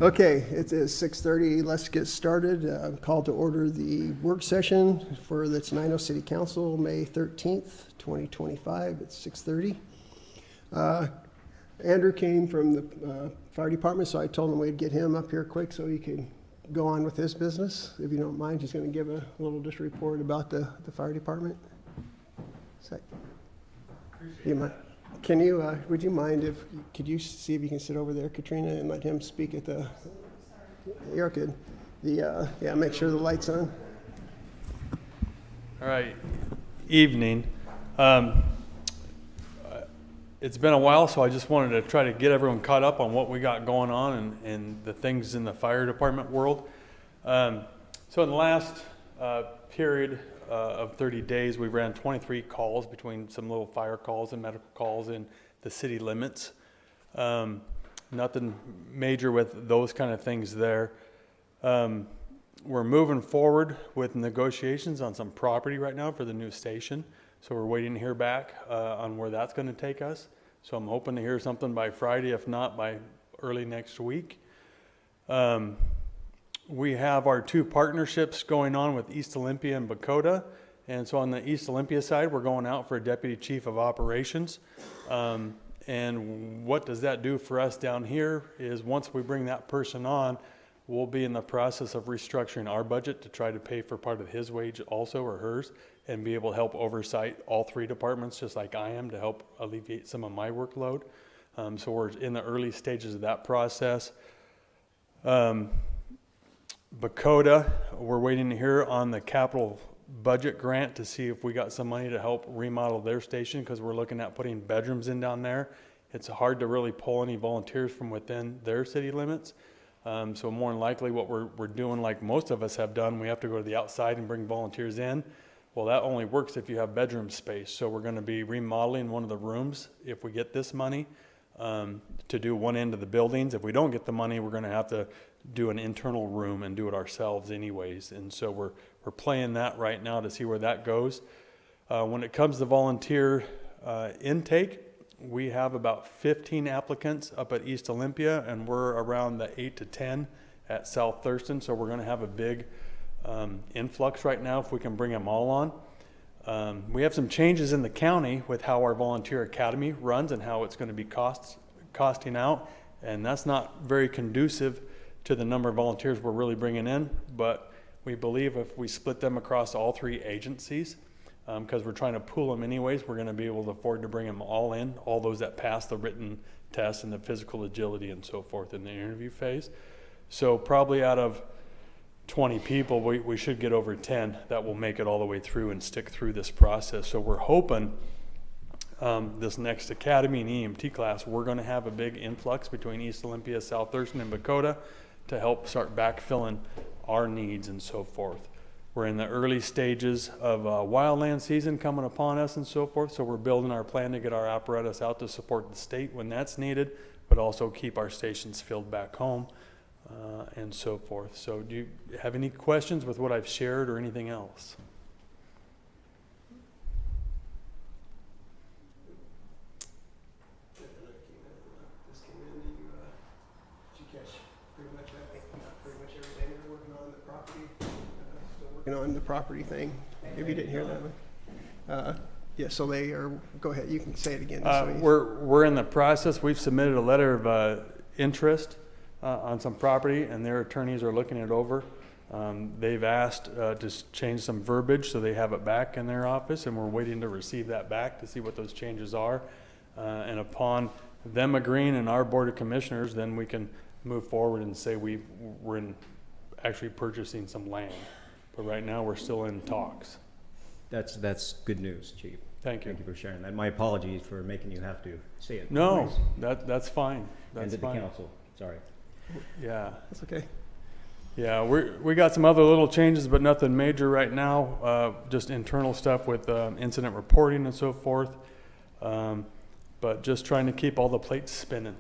Okay, it is 6:30. Let's get started. Call to order the work session for the Tenino City Council, May 13th, 2025 at 6:30. Andrew came from the fire department, so I told him we'd get him up here quick so he could go on with his business. If you don't mind, he's going to give a little just report about the fire department. Can you, would you mind could you see if you can sit over there, Katrina, and let him speak at the, you're good. Yeah, make sure the light's on. All right, evening. It's been a while, so I just wanted to try to get everyone caught up on what we got going on and the things in the fire department world. So in the last period of 30 days, we ran 23 calls between some little fire calls and medical calls in the city limits. Nothing major with those kind of things there. We're moving forward with negotiations on some property right now for the new station. So we're waiting to hear back on where that's going to take us. So I'm hoping to hear something by Friday, if not by early next week. We have our two partnerships going on with East Olympia and Bakota. And so on the East Olympia side, we're going out for a deputy chief of operations. And what does that do for us down here is once we bring that person on, we'll be in the process of restructuring our budget to try to pay for part of his wage also, or hers, and be able to help oversight all three departments just like I am to help alleviate some of my workload. So we're in the early stages of that process. Bakota, we're waiting to hear on the capital budget grant to see if we got some money to help remodel their station, because we're looking at putting bedrooms in down there. It's hard to really pull any volunteers from within their city limits. So more than likely what we're doing, like most of us have done, we have to go to the outside and bring volunteers in. Well, that only works if you have bedroom space. So we're going to be remodeling one of the rooms if we get this money to do one end of the buildings. If we don't get the money, we're going to have to do an internal room and do it ourselves anyways. And so we're playing that right now to see where that goes. When it comes to volunteer intake, we have about 15 applicants up at East Olympia, and we're around the 8 to 10 at South Thurston. So we're going to have a big influx right now if we can bring them all on. We have some changes in the county with how our volunteer academy runs and how it's going to be costing out, and that's not very conducive to the number of volunteers we're really bringing in. But we believe if we split them across all three agencies, because we're trying to pool them anyways, we're going to be able to afford to bring them all in, all those that pass the written test and the physical agility and so forth in the interview phase. So probably out of 20 people, we should get over 10 that will make it all the way through and stick through this process. So we're hoping this next academy and EMT class, we're going to have a big influx between East Olympia, South Thurston, and Bakota to help start backfilling our needs and so forth. We're in the early stages of wildland season coming upon us and so forth. So we're building our plan to get our apparatus out to support the state when that's needed, but also keep our stations filled back home. And so forth. So do you have any questions with what I've shared or anything else? Did you catch pretty much everything? We're working on the property, still working on the property thing. If you didn't hear that one. Yeah, so they are, go ahead, you can say it again. We're in the process. We've submitted a letter of interest on some property, and their attorneys are looking it over. They've asked to change some verbiage so they have it back in their office, and we're waiting to receive that back to see what those changes are. And upon them agreeing and our board of commissioners, then we can move forward and say we're in actually purchasing some land. But right now we're still in talks. That's good news, Chief. Thank you. Thank you for sharing that. My apologies for making you have to say it. No, that's fine. That's and to fine. the council. Sorry. Yeah. That's okay. Yeah, we got some other little changes, but nothing major right now. Just internal stuff with incident reporting and so forth. But just trying to keep all the plates spinning.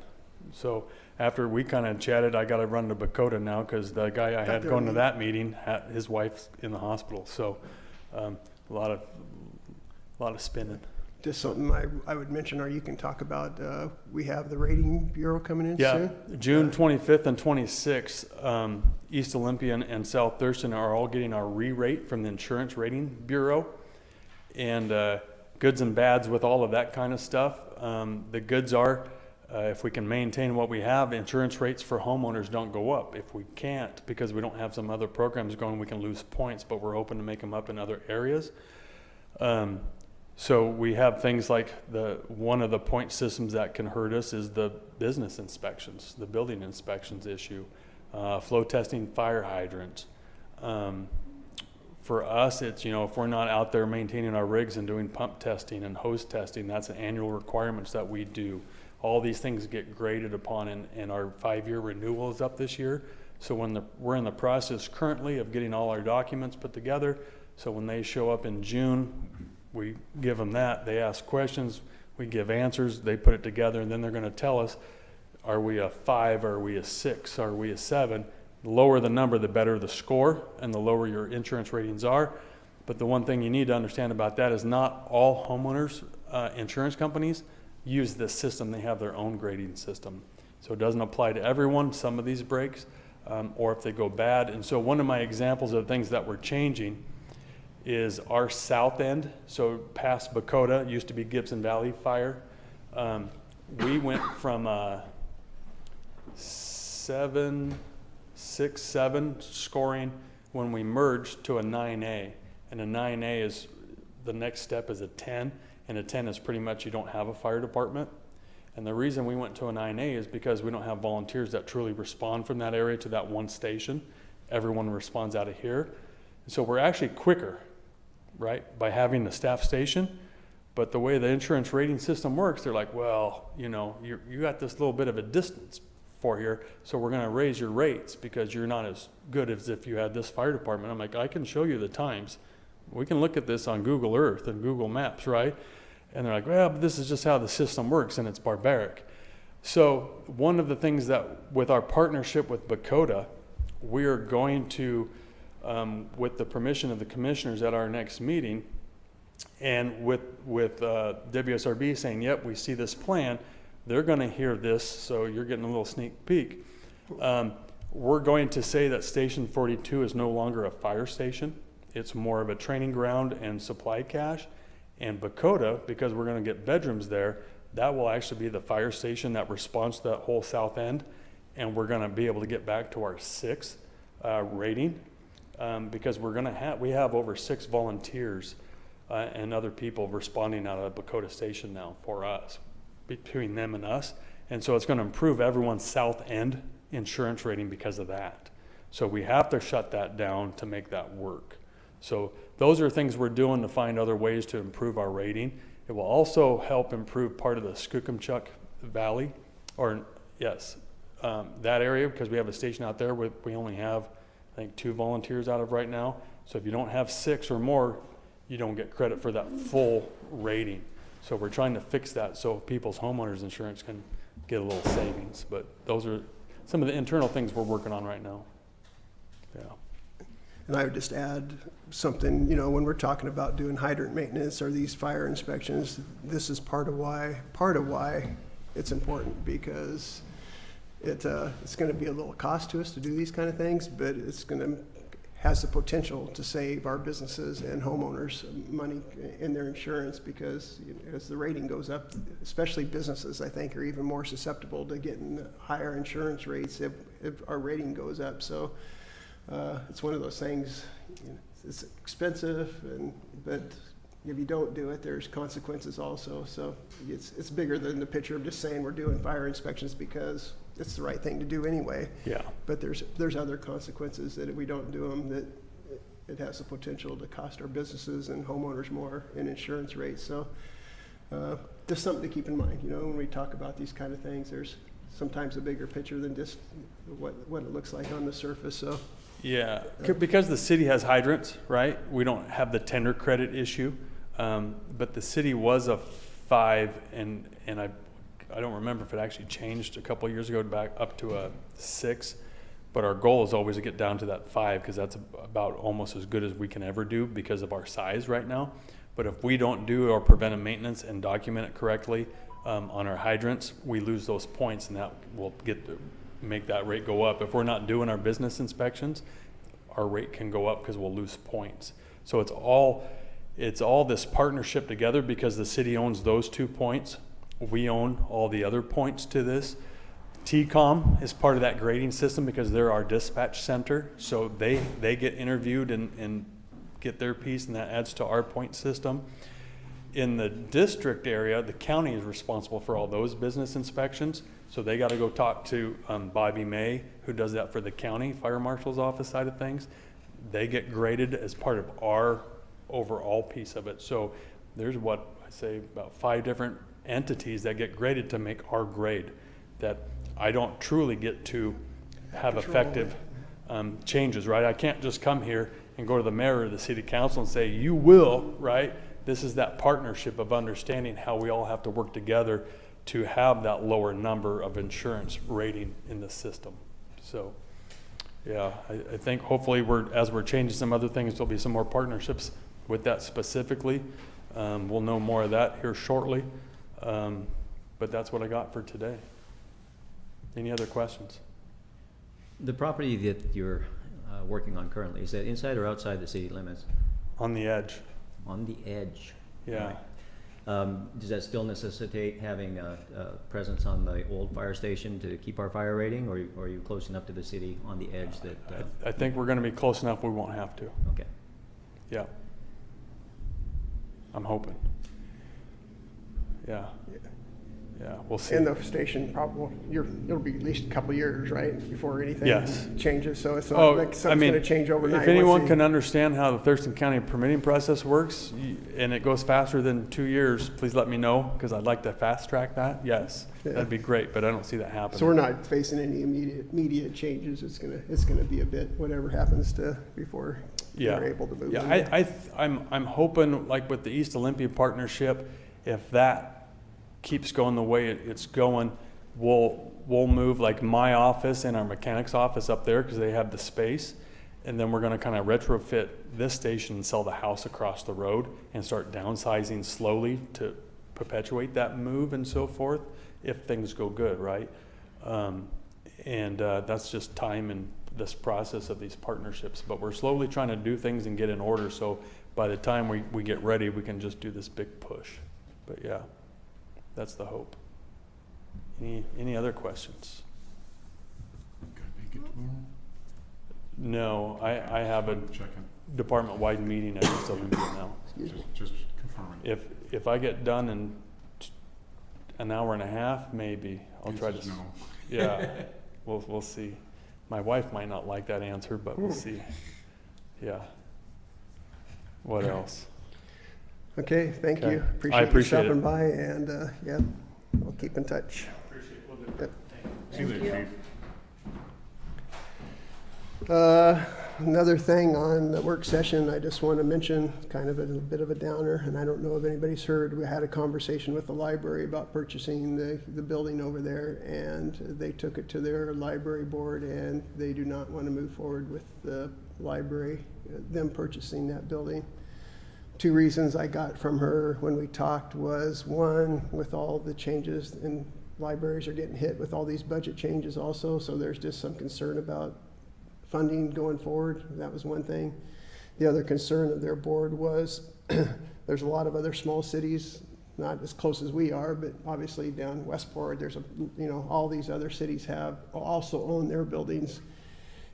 So after we kind of chatted, I got to run to Bakota now because the guy I had going to that meeting, his wife's in the hospital. So a lot of spinning. just something I would mention, or you can talk about, we have the rating bureau coming in Yeah, soon. June 25th and 26th, East Olympian and South Thurston are all getting our re-rate from the Insurance Rating Bureau. And goods and bads with all of that kind of stuff. The goods are, if we can maintain what we have, insurance rates for homeowners don't go up. If we can't, because we don't have some other programs going, we can lose points, but we're hoping to make them up in other areas. So we have things like one of the point systems that can hurt us is the business inspections, the building inspections issue, flow testing, fire hydrants. For us, it's, if we're not out there maintaining our rigs and doing pump testing and hose testing, that's an annual requirements that we do. All these things get graded upon, and our 5-year renewal is up this year. So we're in the process currently of getting all our documents put together. So when they show up in June, we give them that. They ask questions, we give answers, they put it together, and then they're going to tell us, are we a 5, are we a 6, are we a 7? The lower the number, the better the score, and the lower your insurance ratings are. But the one thing you need to understand about that is not all homeowners insurance companies use this system. They have their own grading system. So it doesn't apply to everyone, some of these breaks, or if they go bad. And so one of my examples of things that we're changing is our south end. So past Bakota, used to be Gibson Valley Fire. We went from 6, 7 scoring when we merged to a 9A. And a 9A is, the next step is a 10. And a 10 is pretty much you don't have a fire department. And the reason we went to a 9A is because we don't have volunteers that truly respond from that area to that one station. Everyone responds out of here. So we're actually quicker, right, by having the staff station. But the way the insurance rating system works, they're like, well, you got this little bit of a distance for here, so we're going to raise your rates because you're not as good as if you had this fire department. I'm like, I can show you the times. We can look at this on Google Earth and Google Maps, right? And they're like, well, but this is just how the system works, and it's barbaric. So one of the things that with our partnership with Bakota, we are going to, with the permission of the commissioners at our next meeting, and with WSRB saying, yep, we see this plan, they're going to hear this, so you're getting a little sneak peek. We're going to say that Station 42 is no longer a fire station. It's more of a training ground and supply cache. And Bakota, because we're going to get bedrooms there, that will actually be the fire station that responds to that whole south end. And we're going to be able to get back to our 6 rating because we have over 6 volunteers and other people responding out of Bakota Station now for us, between them and us. And so it's going to improve everyone's south end insurance rating because of that. So we have to shut that down to make that work. So those are things we're doing to find other ways to improve our rating. It will also help improve part of the Skookumchuck Valley, that area, because we have a station out there where we only have, I think, 2 volunteers out of right now. So if you don't have 6 or more, you don't get credit for that full rating. So we're trying to fix that so people's homeowners insurance can get a little savings. But those are some of the internal things we're working on right now. Yeah. And I would just add something, when we're talking about doing hydrant maintenance or these fire inspections, this is part of why it's important, because it's going to be a little cost to us to do these kind of things, but has the potential to save our businesses and homeowners money in their insurance, because as the rating goes up, especially businesses, I think, are even more susceptible to getting higher insurance rates if our rating goes up. So it's one of those things, it's expensive, but if you don't do it, there's consequences also. So it's bigger than the picture of just saying we're doing fire inspections because it's the right thing to do anyway. Yeah. But there's other consequences that if we don't do them, that it has the potential to cost our businesses and homeowners more in insurance rates. So just something to keep in mind. When we talk about these kind of things, there's sometimes a bigger picture than just what it looks like on the surface. So. Yeah, because the city has hydrants, right? We don't have the tender credit issue, but the city was a 5, and I don't remember if it actually changed a couple of years ago back up to a 6, but our goal is always to get down to that 5 because that's about almost as good as we can ever do because of our size right now. But if we don't do our preventive maintenance and document it correctly on our hydrants, we lose those points, and that will make that rate go up. If we're not doing our business inspections, our rate can go up because we'll lose points. So it's all this partnership together, because the city owns those 2 points. We own all the other points to this. TCOM is part of that grading system because they're our dispatch center. So they get interviewed and get their piece, and that adds to our point system. In the district area, the county is responsible for all those business inspections. So they got to go talk to Bobby May, who does that for the county fire marshal's office side of things. They get graded as part of our overall piece of it. So there's what I say about 5 different entities that get graded to make our grade, that I don't truly get to have effective changes, right? I can't just come here and go to the mayor or the city council and say, you will, right? This is that partnership of understanding how we all have to work together to have that lower number of insurance rating in the system. So yeah, I think hopefully as we're changing some other things, there'll be some more partnerships with that specifically. We'll know more of that here shortly. But that's what I got for today. Any other questions? The property that you're working on currently, is that inside or outside the city limits? On the edge. On the edge. Yeah. Right. Does that still necessitate having a presence on the old fire station to keep our fire rating, or are you close enough to the city on the edge that? I think we're going to be close enough we won't have to. Okay. Yeah. I'm hoping. Yeah. Yeah, we'll see. And the station probably, it'll be at least a couple of years, right, before anything Yes. changes. So it's not like something's going to change overnight. If anyone can understand how the Thurston County permitting process works, and it goes faster than 2 years, please let me know, because I'd like to fast track that. Yes, Yeah. that'd be great, but I don't see that happening. So we're not facing any immediate changes. It's gonna be a bit whatever happens before Yeah. we're able to move. Yeah, I'm hoping, like with the East Olympia partnership, if that keeps going the way it's going, we'll move like my office and our mechanics office up there because they have the space, and then we're going to kind of retrofit this station and sell the house across the road and start downsizing slowly to perpetuate that move and so forth if things go good, right? That's just time and this process of these partnerships, but we're slowly trying to do things and get in order, so by the time we get ready, we can just do this big push. But yeah, that's the hope. Any other questions? Gotta make it tomorrow? No, I have a Checking, department-wide meeting at East Olympia now. just confirming. If I get done in an hour and a half, maybe I'll try to. Answer's no. Yeah, we'll see. My wife might not like that answer, but we'll see. Yeah. What else? Okay, thank Okay. you. I Appreciate you appreciate stopping it. by, and yeah, we'll keep in touch. Appreciate it. We'll do Yep. See you later, Chief. Another thing on the work session, I just want to mention, kind of a bit of a downer, and I don't know if anybody's heard, we had a conversation with the library about purchasing the building over there, and they took it to their library board, and they do not want to move forward with the library, them purchasing that building. 2 reasons I got from her when we talked was, one, with all the changes, and libraries are getting hit with all these budget changes also, so there's just some concern about funding going forward. That was one thing. The other concern of their board was there's a lot of other small cities, not as close as we are, but obviously down Westport, there's all these other cities also own their buildings.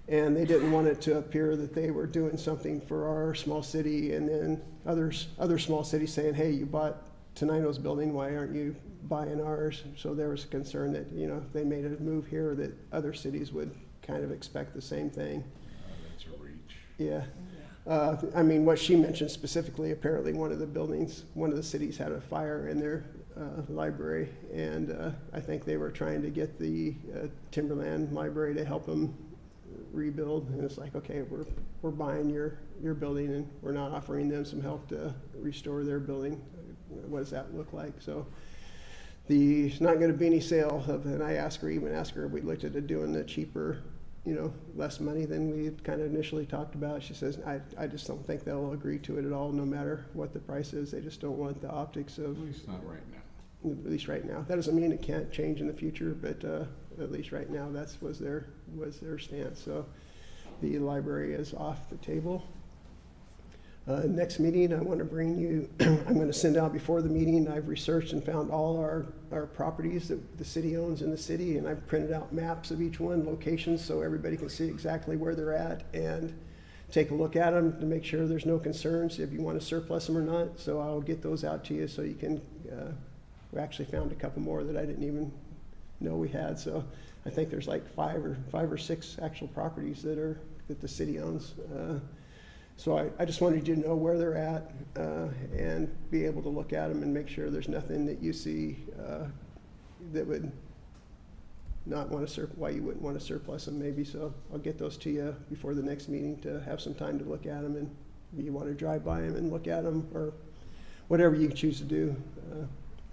And they didn't want it to appear that they were doing something for our small city, and then other small cities saying, hey, you bought Tenino's building, why aren't you buying ours? So there was a concern that, if they made a move here, that other cities would kind of expect the same thing. That's a reach. Yeah. What she mentioned specifically, apparently one of the cities had a fire in their library, and I think they were trying to get the Timberland Library to help them rebuild, and it's like, okay, we're buying your building, and we're not offering them some help to restore their building. What does that look like? So there's not going to be any sale of, and I even asked her if we looked at doing the cheaper less money than we had kind of initially talked about. She says, I just don't think they'll agree to it at all, no matter what the price is. They just don't want the optics of, At least not right now. at least right now. That doesn't mean it can't change in the future, but at least right now, was their stance. So the library is off the table. Next meeting, I want to bring you, I'm going to send out before the meeting, I've researched and found all our properties that the city owns in the city, and I've printed out maps of each one, locations, so everybody can see exactly where they're at and take a look at them to make sure there's no concerns if you want to surplus them or not. So I'll get those out to you so you can, we actually found a couple more that I didn't even know we had. So I think there's like five or six actual properties that the city owns. So I just wanted you to know where they're at and be able to look at them and make sure there's nothing that you see that would not want to why you wouldn't want to surplus them maybe. So I'll get those to you before the next meeting to have some time to look at them, and if you want to drive by them and look at them or whatever you choose to do,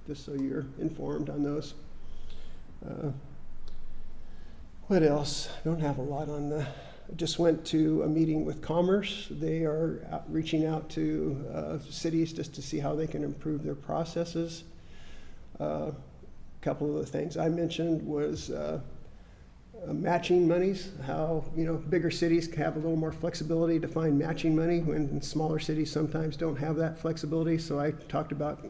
just so you're informed on those. What else? I don't have a lot on the... I just went to a meeting with Commerce. They are reaching out to cities just to see how they can improve their processes. A couple of the things I mentioned was matching monies, how bigger cities have a little more flexibility to find matching money when smaller cities sometimes don't have that flexibility. So I talked about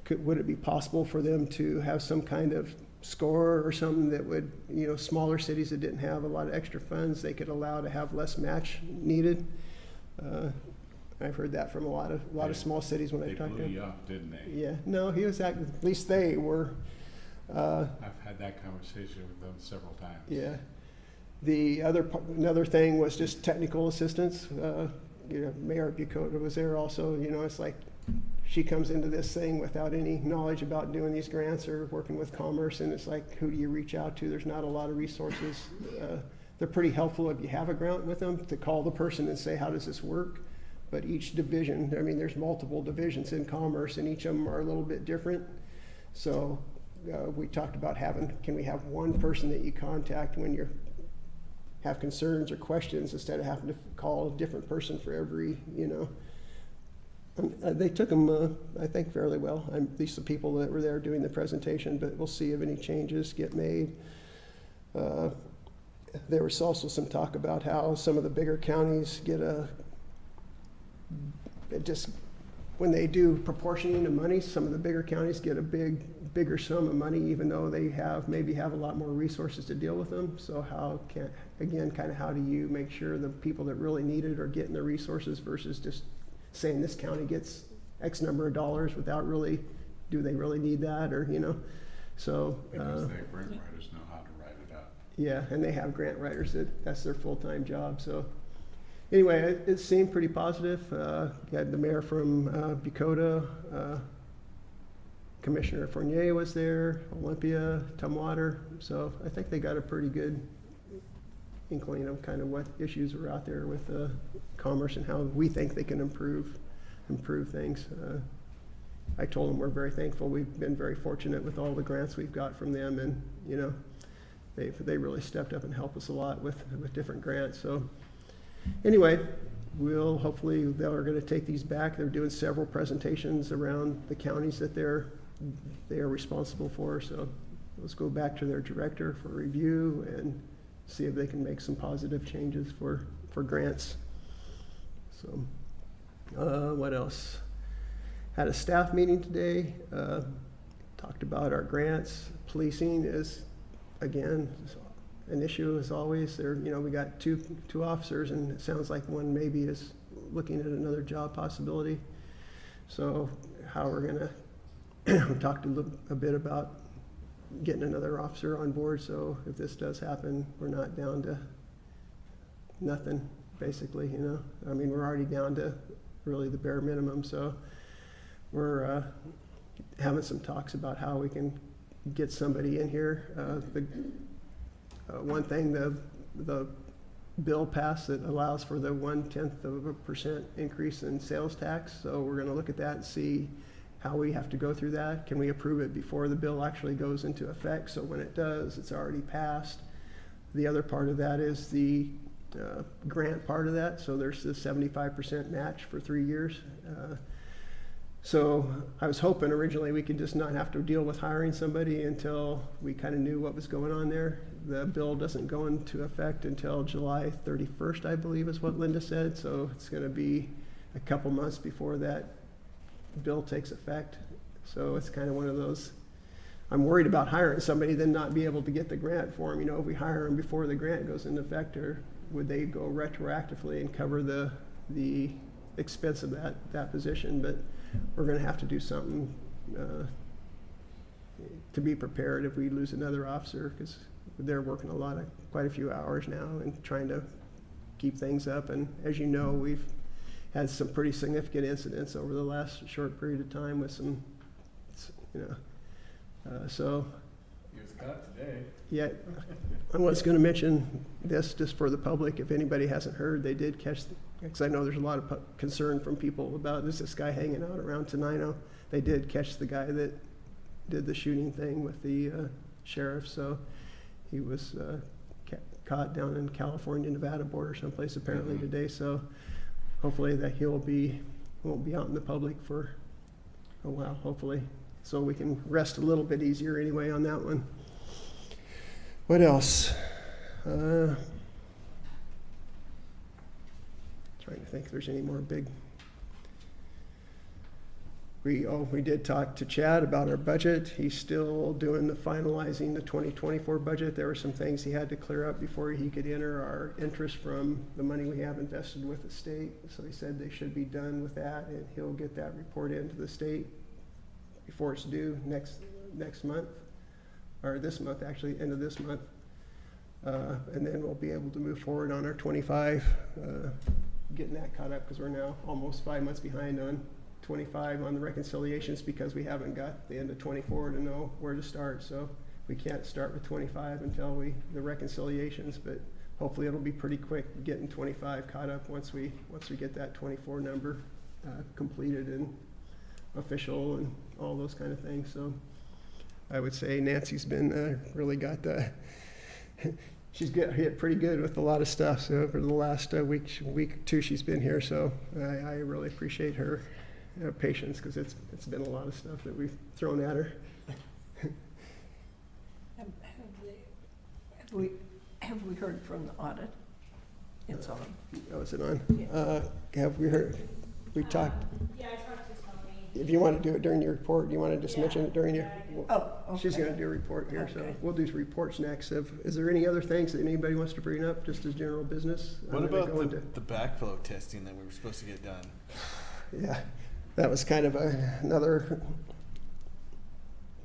would it be possible for them to have some kind of score or something that would, smaller cities that didn't have a lot of extra funds, they could allow to have less match needed. I've heard that from a lot of small cities when I talked to them. They blew you off, didn't they? Yeah, no, at least they were. I've had that conversation with them several times. Yeah. Another thing was just technical assistance. Mayor Bucota was there also. It's like she comes into this thing without any knowledge about doing these grants or working with Commerce, and it's like, who do you reach out to? There's not a lot of resources. They're pretty helpful if you have a grant with them to call the person and say, how does this work? But each division, there's multiple divisions in Commerce, and each of them are a little bit different. So we talked about can we have one person that you contact when you have concerns or questions instead of having to call a different person for every, They took them, I think, fairly well, at least the people that were there doing the presentation, but we'll see if any changes get made. There was also some talk about how some of the bigger counties get when they do proportioning of money, some of the bigger counties get a bigger sum of money, even though they maybe have a lot more resources to deal with them. So how do you make sure the people that really need it are getting the resources versus just saying this county gets X number of dollars without do they really need that, or so Because their grant writers know how to write it up. yeah, and they have grant writers that's their full-time job. So anyway, it seemed pretty positive. You had the mayor from Bucota, Commissioner Fournier was there, Olympia, Tumwater. So I think they got a pretty good inkling of kind of what issues were out there with Commerce and how we think they can improve things. I told them we're very thankful. We've been very fortunate with all the grants we've got from them, and they really stepped up and helped us a lot with different grants. So anyway, hopefully they're going to take these back. They're doing several presentations around the counties that they are responsible for. So let's go back to their director for review and see if they can make some positive changes for grants. So what else? Had a staff meeting today, talked about our grants. Policing is, again, an issue as always. We got two officers, and it sounds like one maybe is looking at another job possibility. So how we're gonna, we talked a bit about getting another officer on board, so if this does happen, we're not down to nothing, basically, we're already down to really the bare minimum, so we're having some talks about how we can get somebody in here. One thing, the bill passed that allows for the 0.1% increase in sales tax, so we're going to look at that and see how we have to go through that. Can we approve it before the bill actually goes into effect, so when it does, it's already passed? the other part of that is the grant part of that. So there's the 75% match for 3 years. So I was hoping originally we could just not have to deal with hiring somebody until we kind of knew what was going on there. The bill doesn't go into effect until July 31st, I believe is what Linda said. So it's going to be a couple months before that bill takes effect. So it's kind of one of those, I'm worried about hiring somebody then not be able to get the grant for them. You know, if we hire them before the grant goes into effect, or would they go retroactively and cover the expense of that position? But we're going to have to do something to be prepared if we lose another officer, because they're working quite a few hours now and trying to keep things up. And as you know, we've had some pretty significant incidents over the last short period of time with some, so. He was caught today. Yeah, I was going to mention this just for the public. If anybody hasn't heard, they did catch, because I know there's a lot of concern from people about this guy hanging out around Tenino. They did catch the guy that did the shooting thing with the sheriff. So he was caught down in California-Nevada border someplace apparently today. So hopefully that won't be out in the public for a while, hopefully. So we can rest a little bit easier anyway on that one. What else? Trying to think if there's any more big. We did talk to Chad about our budget. He's still doing the finalizing the 2024 budget. There were some things he had to clear up before he could enter our interest from the money we have invested with the state. So he said they should be done with that, and he'll get that report into the state before it's due next month, or this month actually, end of this month. And then we'll be able to move forward on our 25, getting that caught up, because we're now almost 5 months behind on 25 on the reconciliations, because we haven't got the end of 24 to know where to start. So we can't start with 25 until the reconciliations, but hopefully it'll be pretty quick getting 25 caught up once we get that 24 number completed and official and all those kind of things. So I would say Nancy's been really got the she's hit pretty good with a lot of stuff. So over the last week or two she's been here, so I really appreciate her patience, because it's been a lot of stuff that we've thrown at her. Have we heard from the audit? It's on. Oh, is it on? Yeah. Have we heard? We talked. Yeah, I talked to Tony. If you want to do it during your report, do you want to just mention it during your? Oh, okay. She's going to do a report here, so Okay. we'll do reports next. Is there any other things that anybody wants to bring up, just as general business? What I'm gonna about go into- the backflow testing that we were supposed to get done? Yeah, that was kind of another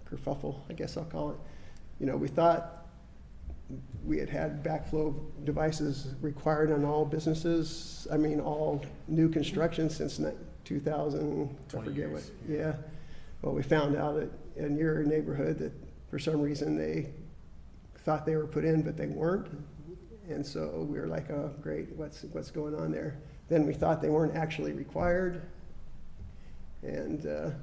kerfuffle, I guess I'll call it. You know, we thought we had backflow devices required on all businesses. I mean, all new construction since 2000. I 20 forget what. years. Yeah. Well, we found out that in your neighborhood that for some reason they thought they were put in, but they weren't. And so we were like, oh, great, what's going on there? Then we thought they weren't actually required. And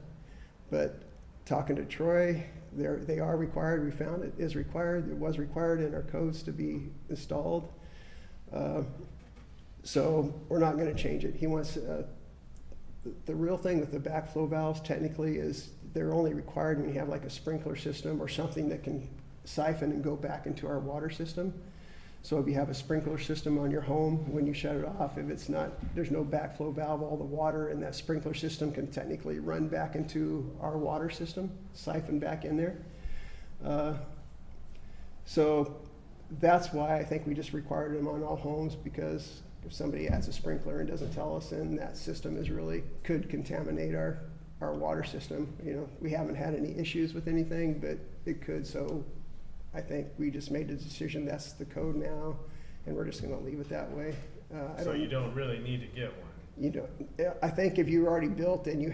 but talking to Troy, they are required. We found it is required. It was required in our codes to be installed. So we're not going to change it. He wants the real thing with the backflow valves technically is they're only required when you have like a sprinkler system or something that can siphon and go back into our water system. So if you have a sprinkler system on your home, when you shut it off, if it's not, there's no backflow valve, all the water in that sprinkler system can technically run back into our water system, siphon back in there. So that's why I think we just required them on all homes, because if somebody adds a sprinkler and doesn't tell us, then that system is really, could contaminate our water system. You know, we haven't had any issues with anything, but it could. So I think we just made the decision that's the code now, and we're just going to leave it that way. So you don't really need to get one. You don't. I think if you're already built and you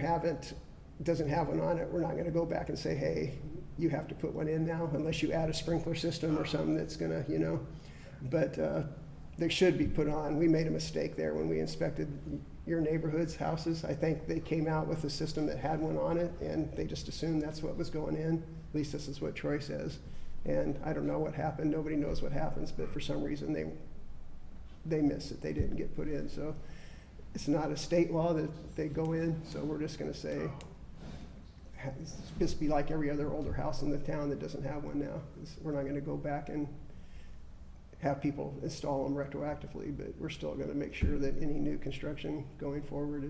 doesn't have one on it, we're not going to go back and say, hey, you have to put one in now, unless you add a sprinkler system or something that's going to, you know. But they should be put on. We made a mistake there when we inspected your neighborhood's houses. I think they came out with a system that had one on it, and they just assumed that's what was going in. At least this is what Troy says. And I don't know what happened, nobody knows what happens, but for some reason they missed it, they didn't get put in. So it's not a state law that they go in, so we're just gonna say, just be like every other older house in the town that doesn't have one now. We're not gonna go back and have people install them retroactively, but we're still gonna make sure that any new construction going forward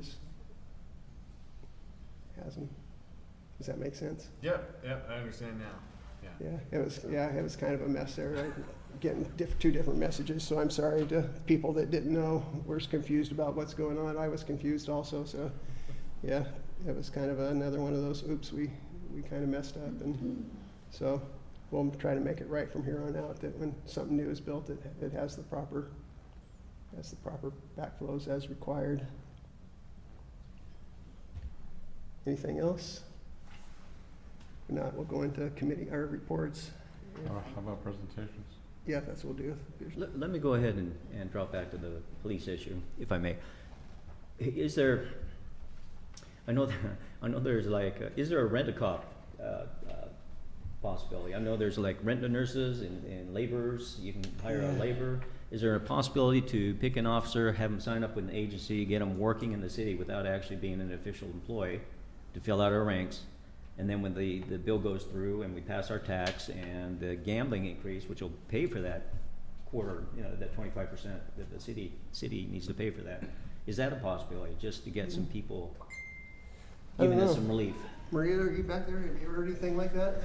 has them. Does that make sense? Yep, I understand now. Yeah, it was kind of a mess there, right? Getting two different messages, so I'm sorry to people that didn't know, were confused about what's going on. I was confused also, so, yeah, it was kind of another one of those, oops, we kind of messed up, and so we'll try to make it right from here on out, that when something new is built, it has the proper backflows as required. Anything else? If not, we'll go into committee, our reports. How about presentations? Yeah, that's what we'll do. Let me go ahead and drop back to the police issue, if I may. Is there, I know there's like, is there a rent-a-cop possibility? I know there's like rent-a-nurses and laborers, you can hire a laborer. Is there a possibility to pick an officer, have them sign up with an agency, get them working in the city without actually being an official employee, to fill out our ranks? And then when the bill goes through and we pass our tax and the gambling increase, which will pay for that quarter, that 25% that the city needs to pay for that. Is that a possibility, just to get some people, giving us some relief? Maria, are you back there? Have you heard anything like that?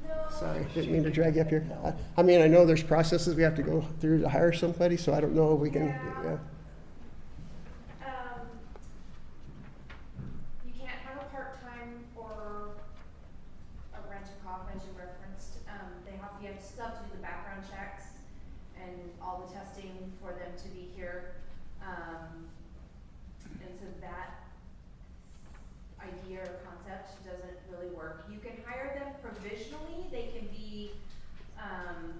No. Sorry, didn't mean to drag you up here. I mean, I know there's processes we have to go through to hire somebody, so I don't know if we can, yeah. You can't have a part-time or a rent-a-cop, as you referenced. You still have to do the background checks and all the testing for them to be here. And so that idea or concept doesn't really work. You can hire them provisionally. They can be,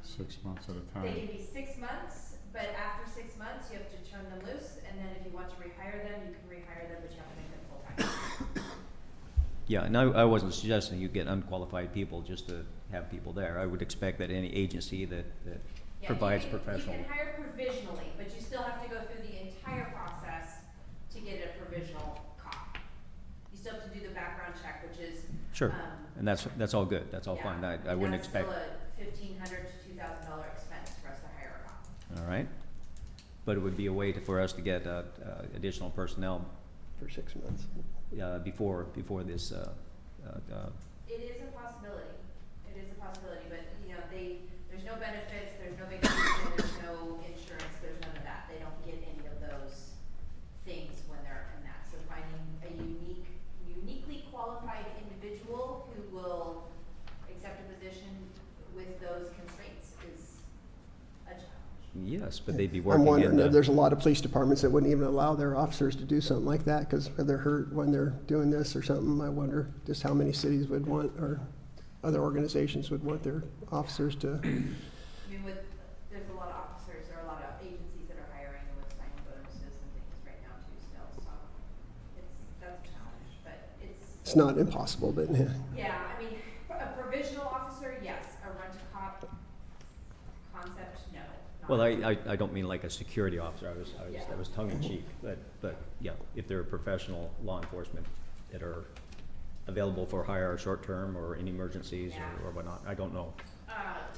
6 months at a they can time. be 6 months, but after 6 months, you have to turn them loose. And then if you want to rehire them, you can rehire them, but you have to make them full-time. Yeah, and I wasn't suggesting you get unqualified people just to have people there. I would expect that any agency that Yeah, provides you professional. can hire provisionally, but you still have to go through the entire process to get a provisional cop. You still have to do the background check, which is. Sure, and that's all good, that's all fine. I wouldn't expect. That's still a $1,500 to $2,000 expense for us to hire a cop. All right, but it would be a way for us to get additional personnel For 6 months. before this. It is a possibility. It is a possibility, but there's no benefits, there's no vacation, there's no insurance, there's none of that. They don't get any of those things when they're in that. So finding a uniquely qualified individual who will accept a position with those constraints is a challenge. Yes, but they'd be I'm working in wondering if the. there's a lot of police departments that wouldn't even allow their officers to do something like that, because they're hurt when they're doing this or something. I wonder just how many cities would want, or other organizations would want their officers to. I mean, there's a lot of officers, there are a lot of agencies that are hiring with signing bonuses and things right now too still, so that's a challenge, but It's not impossible, but yeah. yeah, I mean, a provisional officer, yes, a rent-a-cop concept, no. not Well, really. I don't mean like a security officer. That was tongue in cheek, but yeah, if they're professional law enforcement that are available for hire short term or in emergencies Yeah. or whatnot, I don't know.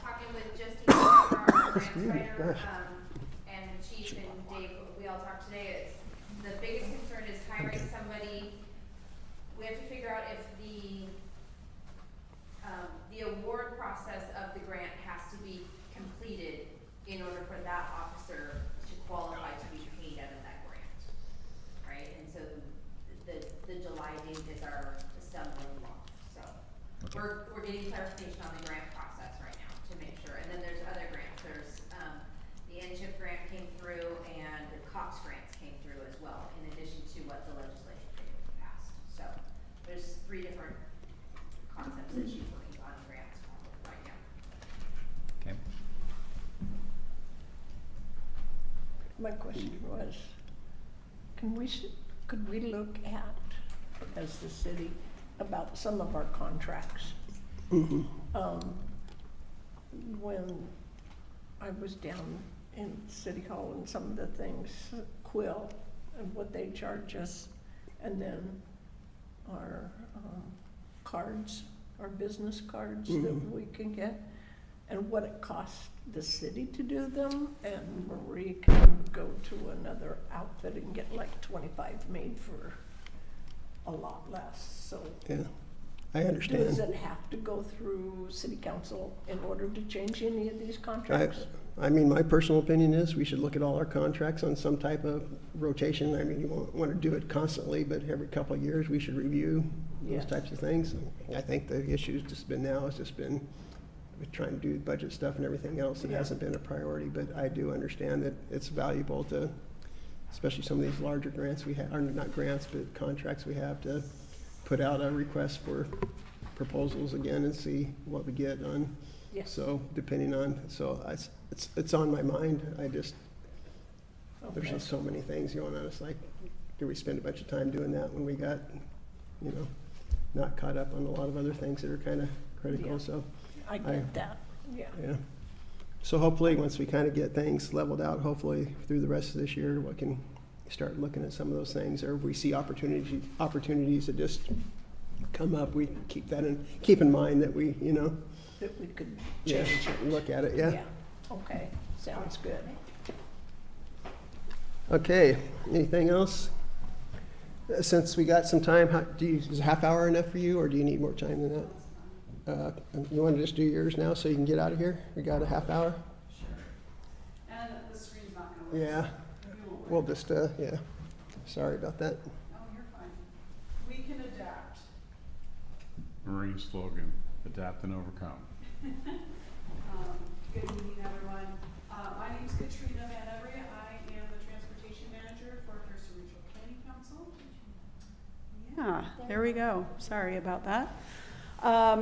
Talking with Justine, our grants writer, Gosh. and the chief and Dave, we all talked today, the biggest concern is hiring somebody. We have to figure out if the award process of the grant has to be completed in order for that officer to qualify to be paid out of that grant, right? And so the July date is our stumbling block, so. Okay. We're getting clarification on the grant process right now to make sure, and then there's other grants, there's, the NCHIP grant came through and the COPS grants came through as well, in addition to what the legislature passed. So, there's 3 different concepts that she's working on grants right now. Okay. My question was, could we look at, as the city, about some of our contracts When I was down in City Hall and some of the things, Quill and what they charge us, and then our cards, our business cards that we can get, and what it costs the city to do them, and Marie can go to another outfit and get like 25 made for a lot less, so. Yeah, I Does understand. it have to go through city council in order to change any of these contracts? I mean, my personal opinion is we should look at all our contracts on some type of rotation. I mean, you won't want to do it constantly, but every couple of years, we should review those Yes. types of things. I think the issue's just been now, has just been with trying to do budget stuff and everything else. It Yeah. hasn't been a priority, but I do understand that it's valuable to, especially some of these larger grants we have, or not grants, but contracts we have, to put out a request for proposals again and see what we get on. Yes. So depending on, it's on my mind. I just, there's Okay. just so many things going on. It's like, do we spend a bunch of time doing that when we got, you know, not caught up on a lot of other things that are kind of critical, Yeah. so, I get that, yeah. yeah. So hopefully, once we kind of get things leveled out, hopefully through the rest of this year, we can start looking at some of those things, or if we see opportunities that just come up, we keep in mind that we, you know, That we could yeah, change it. look at it, yeah. Okay, sounds good. Okay, anything else? Since we got some time, is a half hour enough for you, or do you need more time than that? You want to just do yours now so you can get out of here? We got a half hour? Sure. And the screen's not gonna work. Yeah, You won't we'll work. just, yeah, sorry about that. Oh, you're fine. We can adapt. Marine slogan, adapt and overcome. Good evening, everyone. My name's Katrina Van Every. I am the transportation manager for Thurston Regional Planning Council. Yeah, there we go. Sorry about that.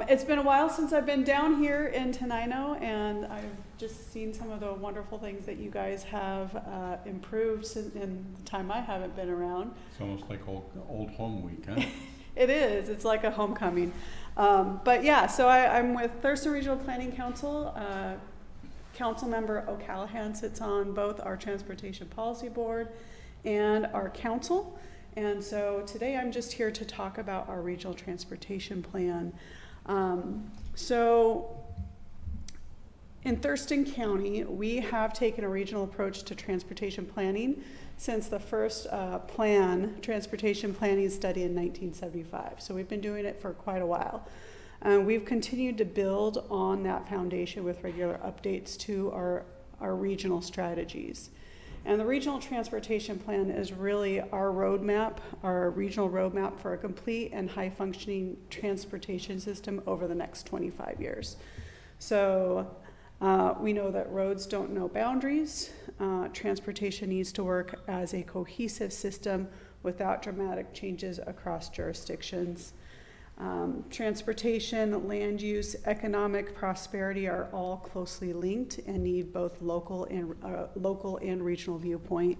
It's been a while since I've been down here in Tenino, and I've just seen some of the wonderful things that you guys have improved in the time I haven't been around. It's almost like old home week, huh? It is. It's like a homecoming. But yeah, so I'm with Thurston Regional Planning Council. Council member O'Callahan sits on both our Transportation Policy Board and our council. And so today I'm just here to talk about our regional transportation plan. So in Thurston County, we have taken a regional approach to transportation planning since the first transportation planning study in 1975. So we've been doing it for quite a while. We've continued to build on that foundation with regular updates to our regional strategies. And the regional transportation plan is really our roadmap, our regional roadmap for a complete and high-functioning transportation system over the next 25 years. So we know that roads don't know boundaries. Transportation needs to work as a cohesive system without dramatic changes across jurisdictions. Transportation, land use, economic prosperity are all closely linked and need both local and regional viewpoint.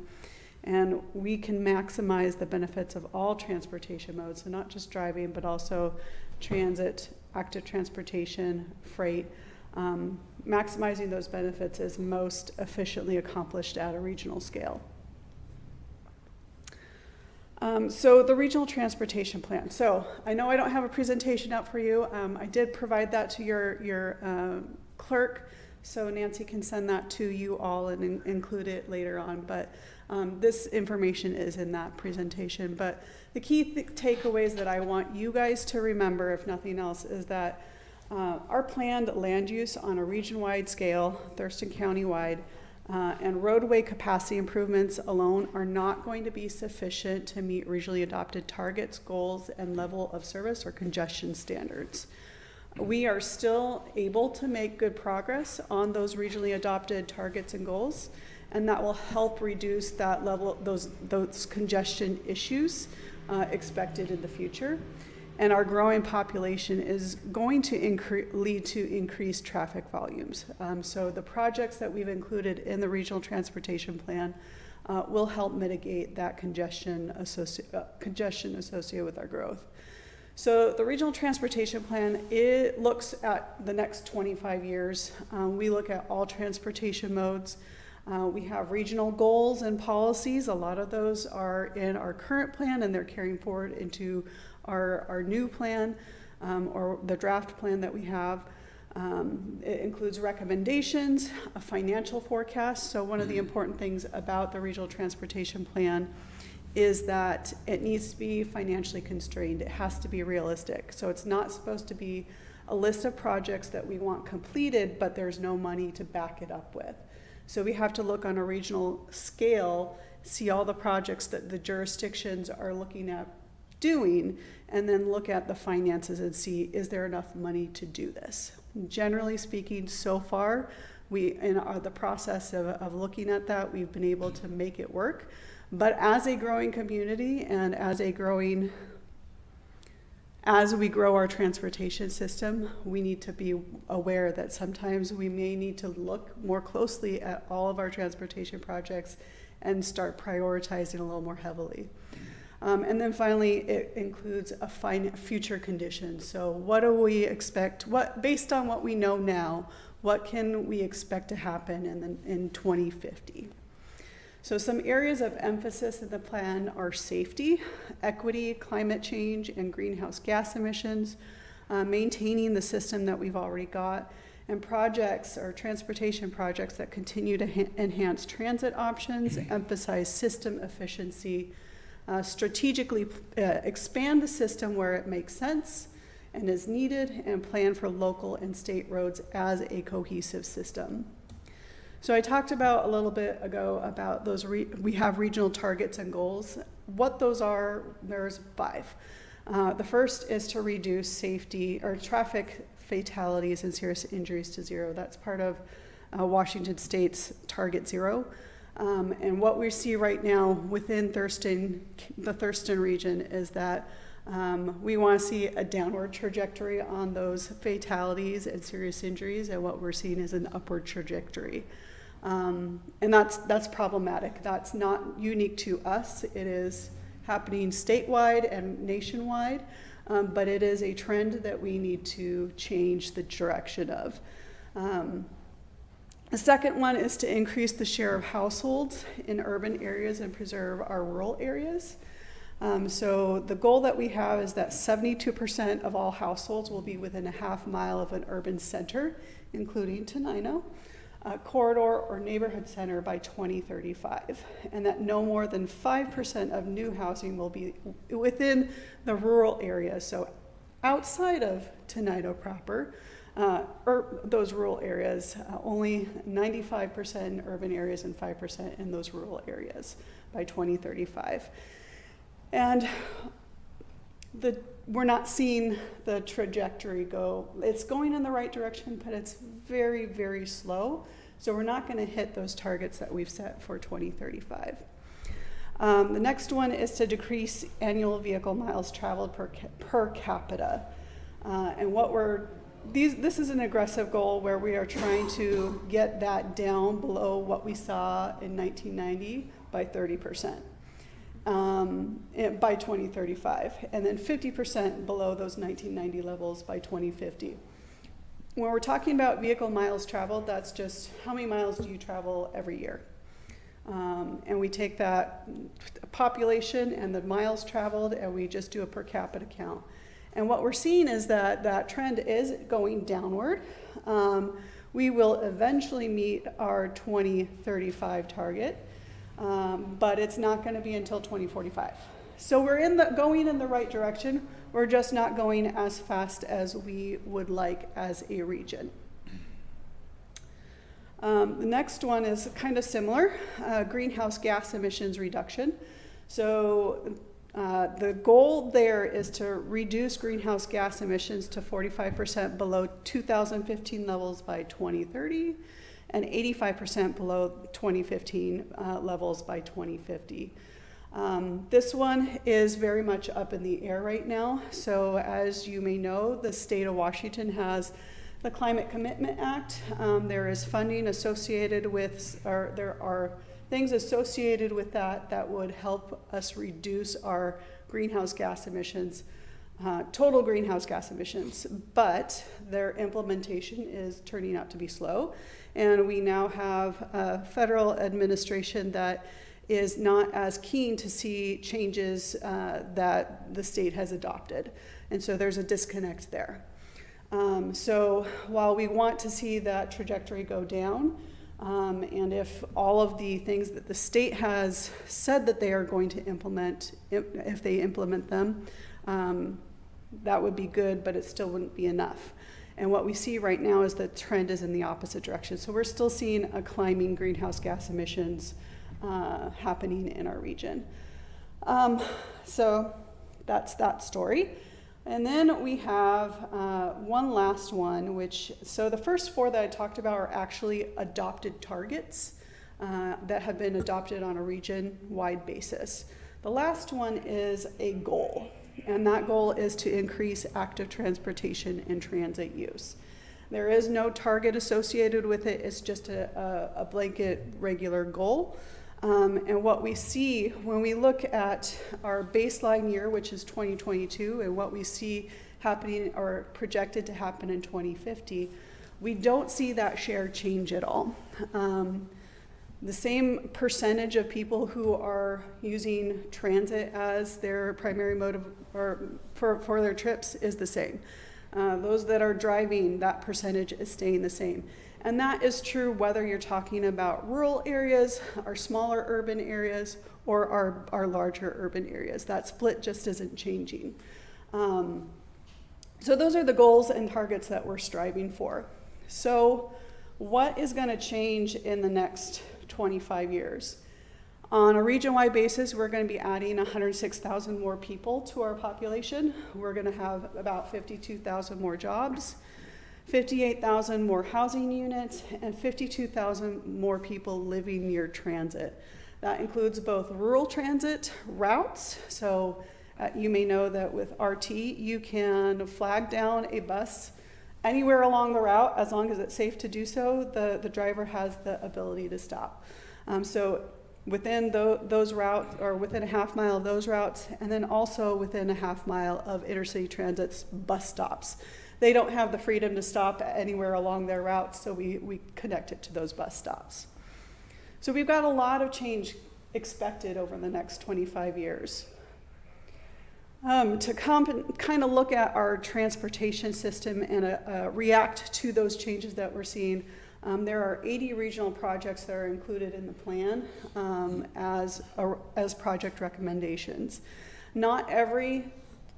And we can maximize the benefits of all transportation modes, so not just driving, but also transit, active transportation, freight. Maximizing those benefits is most efficiently accomplished at a regional scale. So the regional transportation plan. So I know I don't have a presentation out for you. I did provide that to your clerk, so Nancy can send that to you all and include it later on. But this information is in that presentation. But the key takeaways that I want you guys to remember, if nothing else, is that our planned land use on a region-wide scale, Thurston County-wide, and roadway capacity improvements alone are not going to be sufficient to meet regionally adopted targets, goals, and level of service or congestion standards. We are still able to make good progress on those regionally adopted targets and goals, and that will help reduce that level, those congestion issues expected in the future. And our growing population is going to lead to increased traffic volumes. So the projects that we've included in the regional transportation plan will help mitigate that congestion associated with our growth. So the regional transportation plan, it looks at the next 25 years. We look at all transportation modes. We have regional goals and policies. A lot of those are in our current plan and they're carrying forward into our new plan, or the draft plan that we have. It includes recommendations, a financial forecast. So one of the important things about the regional transportation plan is that it needs to be financially constrained. It has to be realistic. So it's not supposed to be a list of projects that we want completed, but there's no money to back it up with. So we have to look on a regional scale, see all the projects that the jurisdictions are looking at doing, and then look at the finances and see, is there enough money to do this? Generally speaking, so far, in the process of looking at that, we've been able to make it work. But as a growing community and as we grow our transportation system, we need to be aware that sometimes we may need to look more closely at all of our transportation projects and start prioritizing a little more heavily. And then finally, it includes a future condition. So what do we expect, based on what we know now, what can we expect to happen in 2050? So some areas of emphasis in the plan are safety, equity, climate change, and greenhouse gas emissions, maintaining the system that we've already got, and projects or transportation projects that continue to enhance transit options, emphasize system efficiency, strategically expand the system where it makes sense and is needed, and plan for local and state roads as a cohesive system. So I talked about a little bit ago about those, we have regional targets and goals. What those are, there's 5. The first is to reduce safety or traffic fatalities and serious injuries to 0. That's part of Washington State's Target 0. And what we see right now within the Thurston region is that we want to see a downward trajectory on those fatalities and serious injuries, and what we're seeing is an upward trajectory. And that's problematic. That's not unique to us. It is happening statewide and nationwide, but it is a trend that we need to change the direction of. The second one is to increase the share of households in urban areas and preserve our rural areas. So the goal that we have is that 72% of all households will be within a half mile of an urban center, including Tenino, a corridor or neighborhood center by 2035, and that no more than 5% of new housing will be within the rural areas. So outside of Tenino proper, or those rural areas, only 95% in urban areas and 5% in those rural areas by 2035. And we're not seeing the trajectory go. It's going in the right direction, but it's very, very slow. So we're not going to hit those targets that we've set for 2035. The next one is to decrease annual vehicle miles traveled per capita. And this is an aggressive goal where we are trying to get that down below what we saw in 1990 by 30%. By 2035, and then 50% below those 1990 levels by 2050. When we're talking about vehicle miles traveled, that's just how many miles do you travel every year? And we take that population and the miles traveled and we just do a per capita count. And what we're seeing is that that trend is going downward. We will eventually meet our 2035 target. But it's not going to be until 2045. So we're going in the right direction. We're just not going as fast as we would like as a region. The next one is kind of similar, greenhouse gas emissions reduction. So the goal there is to reduce greenhouse gas emissions to 45% below 2015 levels by 2030. And 85% below 2015 levels by 2050. This one is very much up in the air right now. So as you may know, the state of Washington has the Climate Commitment Act. There is funding associated with, or there are things associated with that would help us reduce our greenhouse gas emissions. total greenhouse gas emissions, but their implementation is turning out to be slow. And we now have a federal administration that is not as keen to see changes that the state has adopted. And so there's a disconnect there. So while we want to see that trajectory go down, and if all of the things that the state has said that they are going to implement, if they implement them, that would be good, but it still wouldn't be enough. And what we see right now is the trend is in the opposite direction. So we're still seeing a climbing greenhouse gas emissions happening in our region. So that's that story. And then we have one last one, so the first four that I talked about are actually adopted targets that have been adopted on a region-wide basis. The last one is a goal, and that goal is to increase active transportation and transit use. There is no target associated with it, it's just a blanket regular goal. And what we see when we look at our baseline year, which is 2022, and what we see happening or projected to happen in 2050, we don't see that share change at all. The same percentage of people who are using transit as their primary mode of, or for their trips is the same. Those that are driving, that percentage is staying the same. And that is true whether you're talking about rural areas, our smaller urban areas, or our larger urban areas. That split just isn't changing. So those are the goals and targets that we're striving for. So what is going to change in the next 25 years? On a region-wide basis, we're going to be adding 106,000 more people to our population. We're going to have about 52,000 more jobs, 58,000 more housing units, and 52,000 more people living near transit. That includes both rural transit routes. So you may know that with RT, you can flag down a bus anywhere along the route as long as it's safe to do so. The driver has the ability to stop. So within those routes, or within a half mile of those routes, and then also within a half mile of intercity transit's bus stops. They don't have the freedom to stop anywhere along their routes, so we connect it to those bus stops. So we've got a lot of change expected over the next 25 years. To kind of look at our transportation system and react to those changes that we're seeing, there are 80 regional projects that are included in the plan as project recommendations. Not every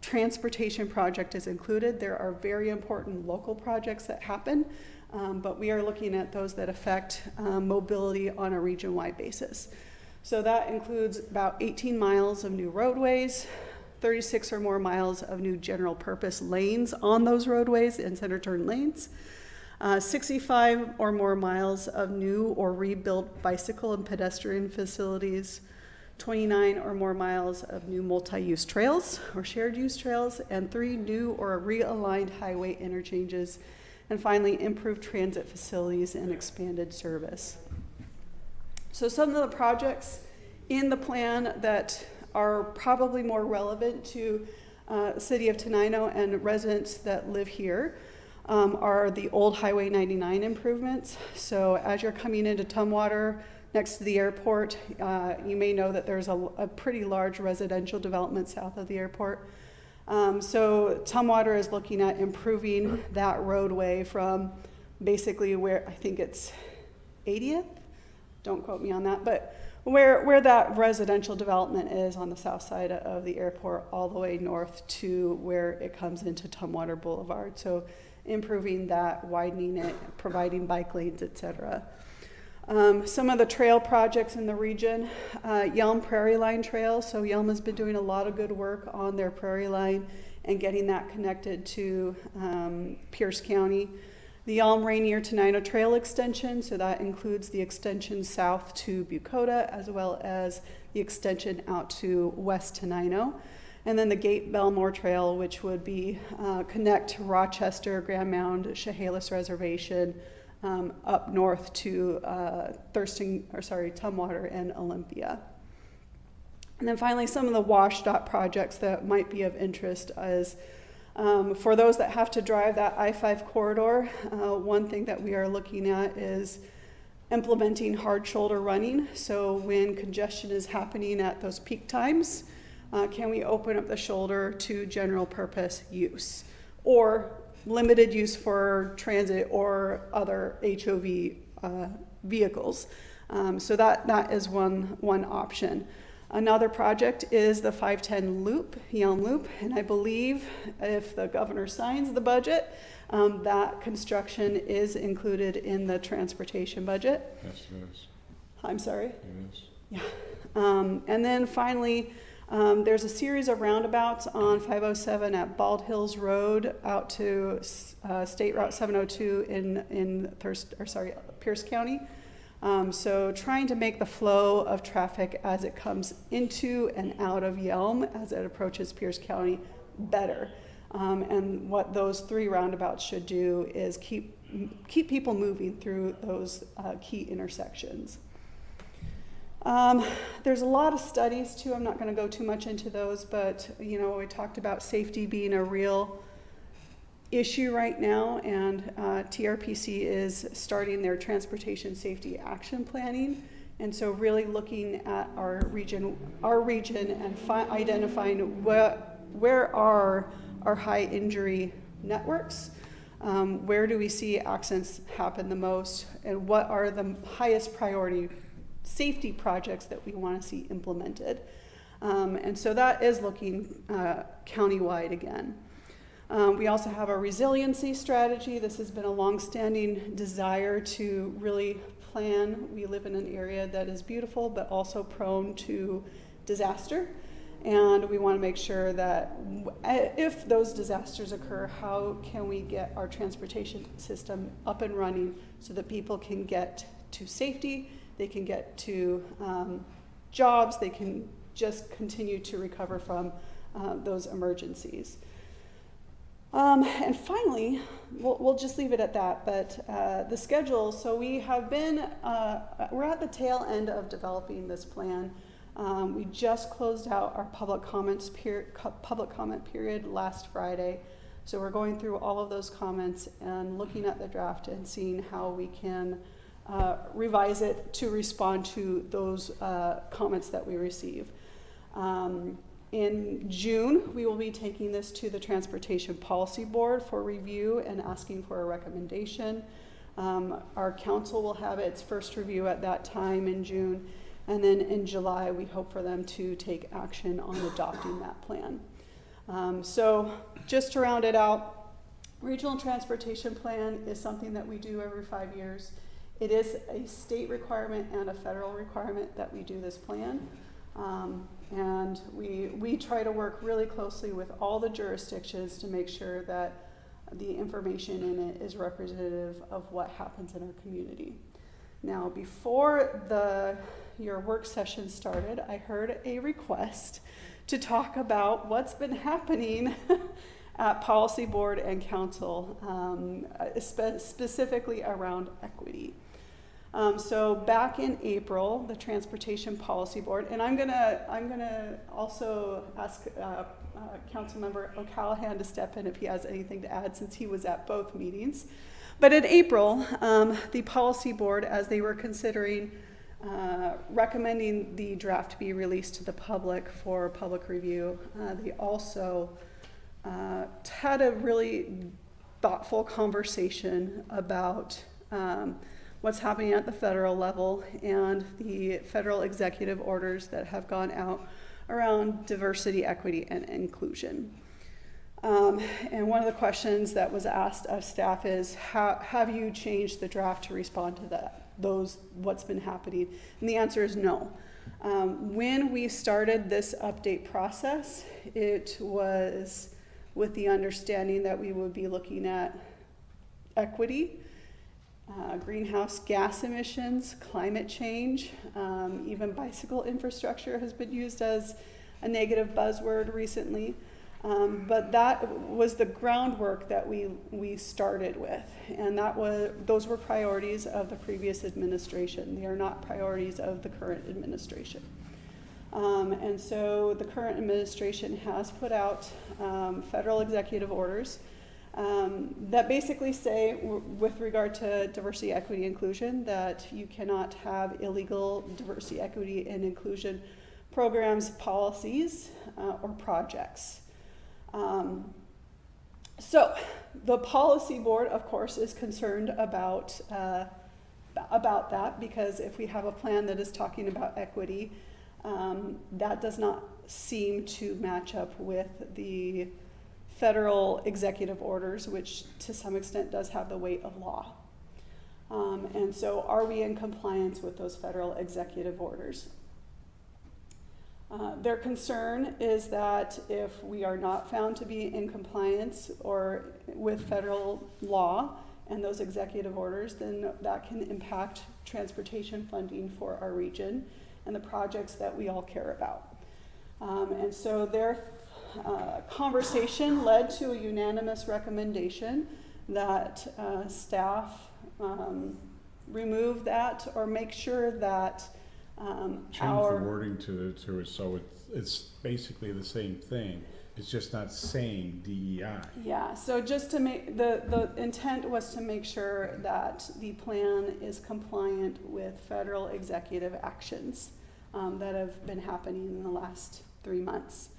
transportation project is included. There are very important local projects that happen, but we are looking at those that affect mobility on a region-wide basis. So that includes about 18 miles of new roadways, 36 or more miles of new general purpose lanes on those roadways and center turn lanes, 65 or more miles of new or rebuilt bicycle and pedestrian facilities, 29 or more miles of new multi-use trails or shared use trails, and 3 new or realigned highway interchanges, and finally improved transit facilities and expanded service. So some of the projects in the plan that are probably more relevant to the city of Tenino and residents that live here are the old Highway 99 improvements. So as you're coming into Tumwater, next to the airport, you may know that there's a pretty large residential development south of the airport. So Tumwater is looking at improving that roadway from basically where I think it's 80th, don't quote me on that, but where that residential development is on the south side of the airport all the way north to where it comes into Tumwater Boulevard. So improving that, widening it, providing bike lanes, etc. Some of the trail projects in the region, Yelm Prairie Line Trail. So Yelm has been doing a lot of good work on their Prairie Line and getting that connected to Pierce County. The Yelm Rainier Tenino Trail Extension, so that includes the extension south to Bucota as well as the extension out to West Tenino. And then the Gate Belmore Trail, which would be connect Rochester, Grand Mound, Chehalis Reservation, up north to Tumwater and Olympia. And then finally, some of the WashDOT projects that might be of interest is for those that have to drive that I-5 corridor, one thing that we are looking at is implementing hard shoulder running. So when congestion is happening at those peak times, can we open up the shoulder to general purpose use or limited use for transit or other HOV vehicles? So that is one option. Another project is the 510 loop, Yelm Loop, and I believe if the governor signs the budget, that construction is included in the transportation budget. Yes, it is. I'm sorry? It is. Yeah. And then finally, there's a series of roundabouts on 507 at Bald Hills Road out to State Route 702 in Pierce County. So trying to make the flow of traffic as it comes into and out of Yelm as it approaches Pierce County better. And what those 3 roundabouts should do is keep people moving through those key intersections. There's a lot of studies too. I'm not going to go too much into those, but we talked about safety being a real issue right now, and TRPC is starting their transportation safety action planning, and so really looking at our region and identifying where are our high injury networks, where do we see accidents happen the most, and what are the highest priority safety projects that we want to see implemented. And so that is looking countywide again. We also have a resiliency strategy. This has been a long-standing desire to really plan. We live in an area that is beautiful, but also prone to disaster. And we want to make sure that if those disasters occur, how can we get our transportation system up and running so that people can get to safety, they can get to jobs, they can just continue to recover from those emergencies. And finally, we'll just leave it at that, but the schedule, so we have been, we're at the tail end of developing this plan. We just closed out our public comment period last Friday. So we're going through all of those comments and looking at the draft and seeing how we can revise it to respond to those comments that we receive. In June, we will be taking this to the Transportation Policy Board for review and asking for a recommendation. Our council will have its first review at that time in June. And then in July, we hope for them to take action on adopting that plan. So just to round it out, Regional Transportation Plan is something that we do every 5 years. It is a state requirement and a federal requirement that we do this plan. And we try to work really closely with all the jurisdictions to make sure that the information in it is representative of what happens in our community. Now, before your work session started, I heard a request to talk about what's been happening at Policy Board and Council, specifically around equity. So back in April, the Transportation Policy Board, and I'm gonna also ask Councilmember O'Callahan to step in if he has anything to add, since he was at both meetings. But in April, the Policy Board, as they were considering recommending the draft be released to the public for public review, they also had a really thoughtful conversation about what's happening at the federal level and the federal executive orders that have gone out around diversity, equity, and inclusion. And one of the questions that was asked of staff is, have you changed the draft to respond to what's been happening? And the answer is no. When we started this update process, it was with the understanding that we would be looking at equity, greenhouse gas emissions, climate change, even bicycle infrastructure has been used as a negative buzzword recently. But that was the groundwork that we started with, and those were priorities of the previous administration. They are not priorities of the current administration. And so the current administration has put out federal executive orders that basically say, with regard to diversity, equity, inclusion, that you cannot have illegal diversity, equity, and inclusion programs, policies, or projects. So the policy board, of course, is concerned about that, because if we have a plan that is talking about equity, that does not seem to match up with the federal executive orders, which to some extent does have the weight of law. And so are we in compliance with those federal executive orders? Their concern is that if we are not found to be in compliance or with federal law and those executive orders, then that can impact transportation funding for our region and the projects that we all care about. And so their conversation led to a unanimous recommendation that staff remove that or make sure that Change the wording to it so it's basically the same thing. It's just not saying DEI. Yeah, so just to make, the intent was to make sure that the plan is compliant with federal executive actions that have been happening in the last 3 months.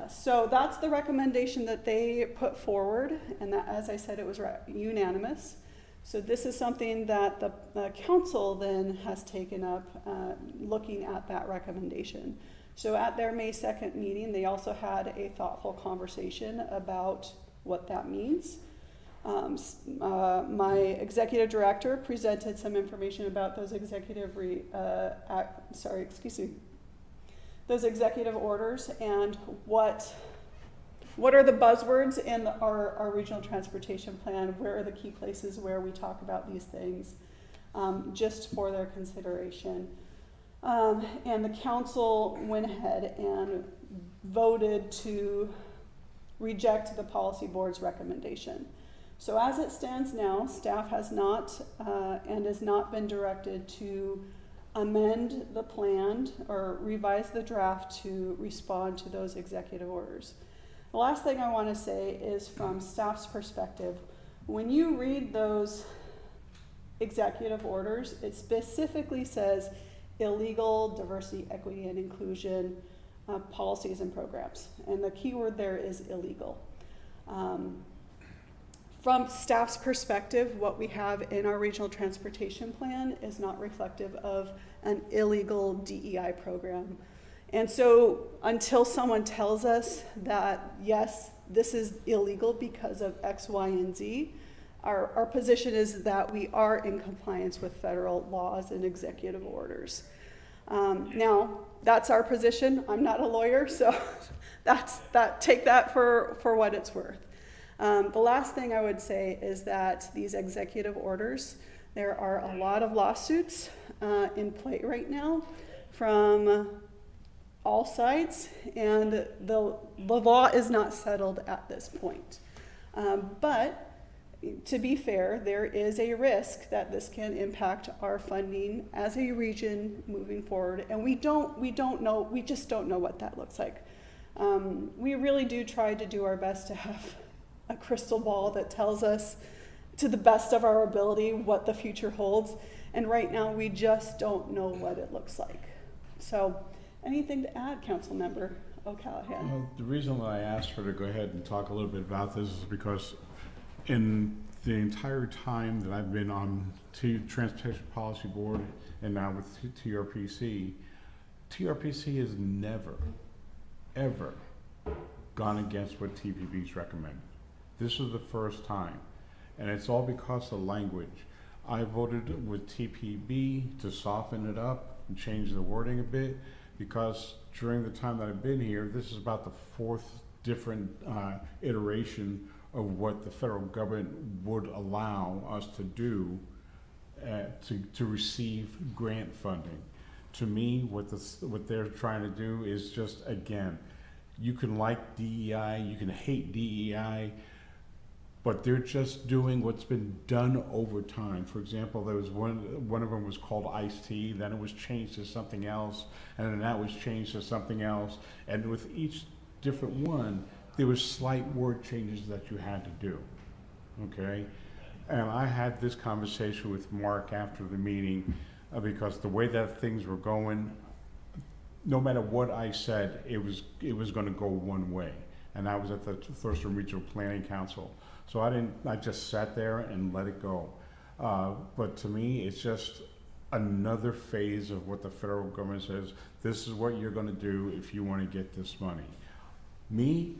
So that's the recommendation that they put forward, and that, as I said, it was unanimous. So this is something that the council then has taken up, looking at that recommendation. So at their May 2nd meeting, they also had a thoughtful conversation about what that means. My executive director presented some information about those those executive orders and what are the buzzwords in our regional transportation plan, where are the key places where we talk about these things, just for their consideration. And the council went ahead and voted to reject the policy board's recommendation. So as it stands now, staff has not and has not been directed to amend the plan or revise the draft to respond to those executive orders. The last thing I want to say is, from staff's perspective, when you read those executive orders, it specifically says illegal diversity, equity, and inclusion policies and programs. And the key word there is illegal. From staff's perspective, what we have in our regional transportation plan is not reflective of an illegal DEI program. And so until someone tells us that, yes, this is illegal because of X, Y, and Z, our position is that we are in compliance with federal laws and executive orders. Now, that's our position. I'm not a lawyer, so take that for what it's worth. The last thing I would say is that these executive orders, there are a lot of lawsuits in play right now from all sides, and the law is not settled at this point. But to be fair, there is a risk that this can impact our funding as a region moving forward, and we just don't know what that looks like. We really do try to do our best to have a crystal ball that tells us to the best of our ability what the future holds, and right now we just don't know what it looks like. So anything to add, Council Member O'Callaghan? The reason that I asked her to go ahead and talk a little bit about this is because in the entire time that I've been on Transportation Policy Board and now with TRPC has never, ever gone against what TPB's recommended. This is the first time, and it's all because of language. I voted with TPB to soften it up and change the wording a bit, because during the time that I've been here, this is about the fourth different iteration of what the federal government would allow us to do to receive grant funding. To me, what they're trying to do is just, again, you can like DEI, you can hate DEI. but they're just doing what's been done over time. For example, there was one of them was called iced tea, then it was changed to something else, and then that was changed to something else. And with each different one, there was slight word changes that you had to do, okay? And I had this conversation with Mark after the meeting because the way that things were going, no matter what I said, it was gonna go one way. And I was at the Thurston Regional Planning Council. So I just sat there and let it go. But to me, it's just another phase of what the federal government says, this is what you're gonna do if you wanna get this money. Me,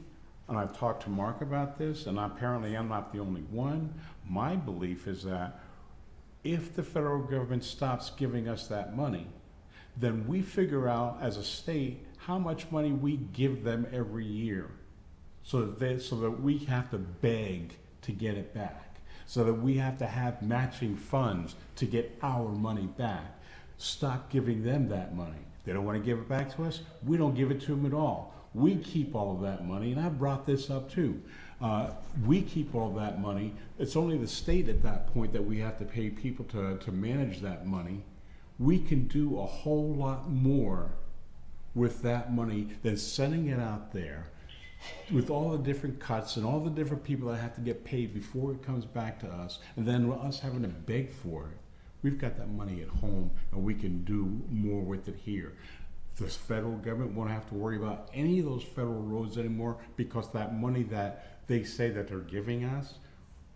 and I've talked to Mark about this, and apparently I'm not the only one, my belief is that if the federal government stops giving us that money, then we figure out as a state how much money we give them every year, so that we have to beg to get it back, so that we have to have matching funds to get our money back. Stop giving them that money. They don't want to give it back to us, we don't give it to them at all. We keep all of that money, and I brought this up too. We keep all that money. It's only the state at that point that we have to pay people to manage that money. We can do a whole lot more with that money than sending it out there with all the different cuts and all the different people that have to get paid before it comes back to us, and then us having to beg for it. We've got that money at home, and we can do more with it here. The federal government won't have to worry about any of those federal roads anymore, because that money that they say that they're giving us,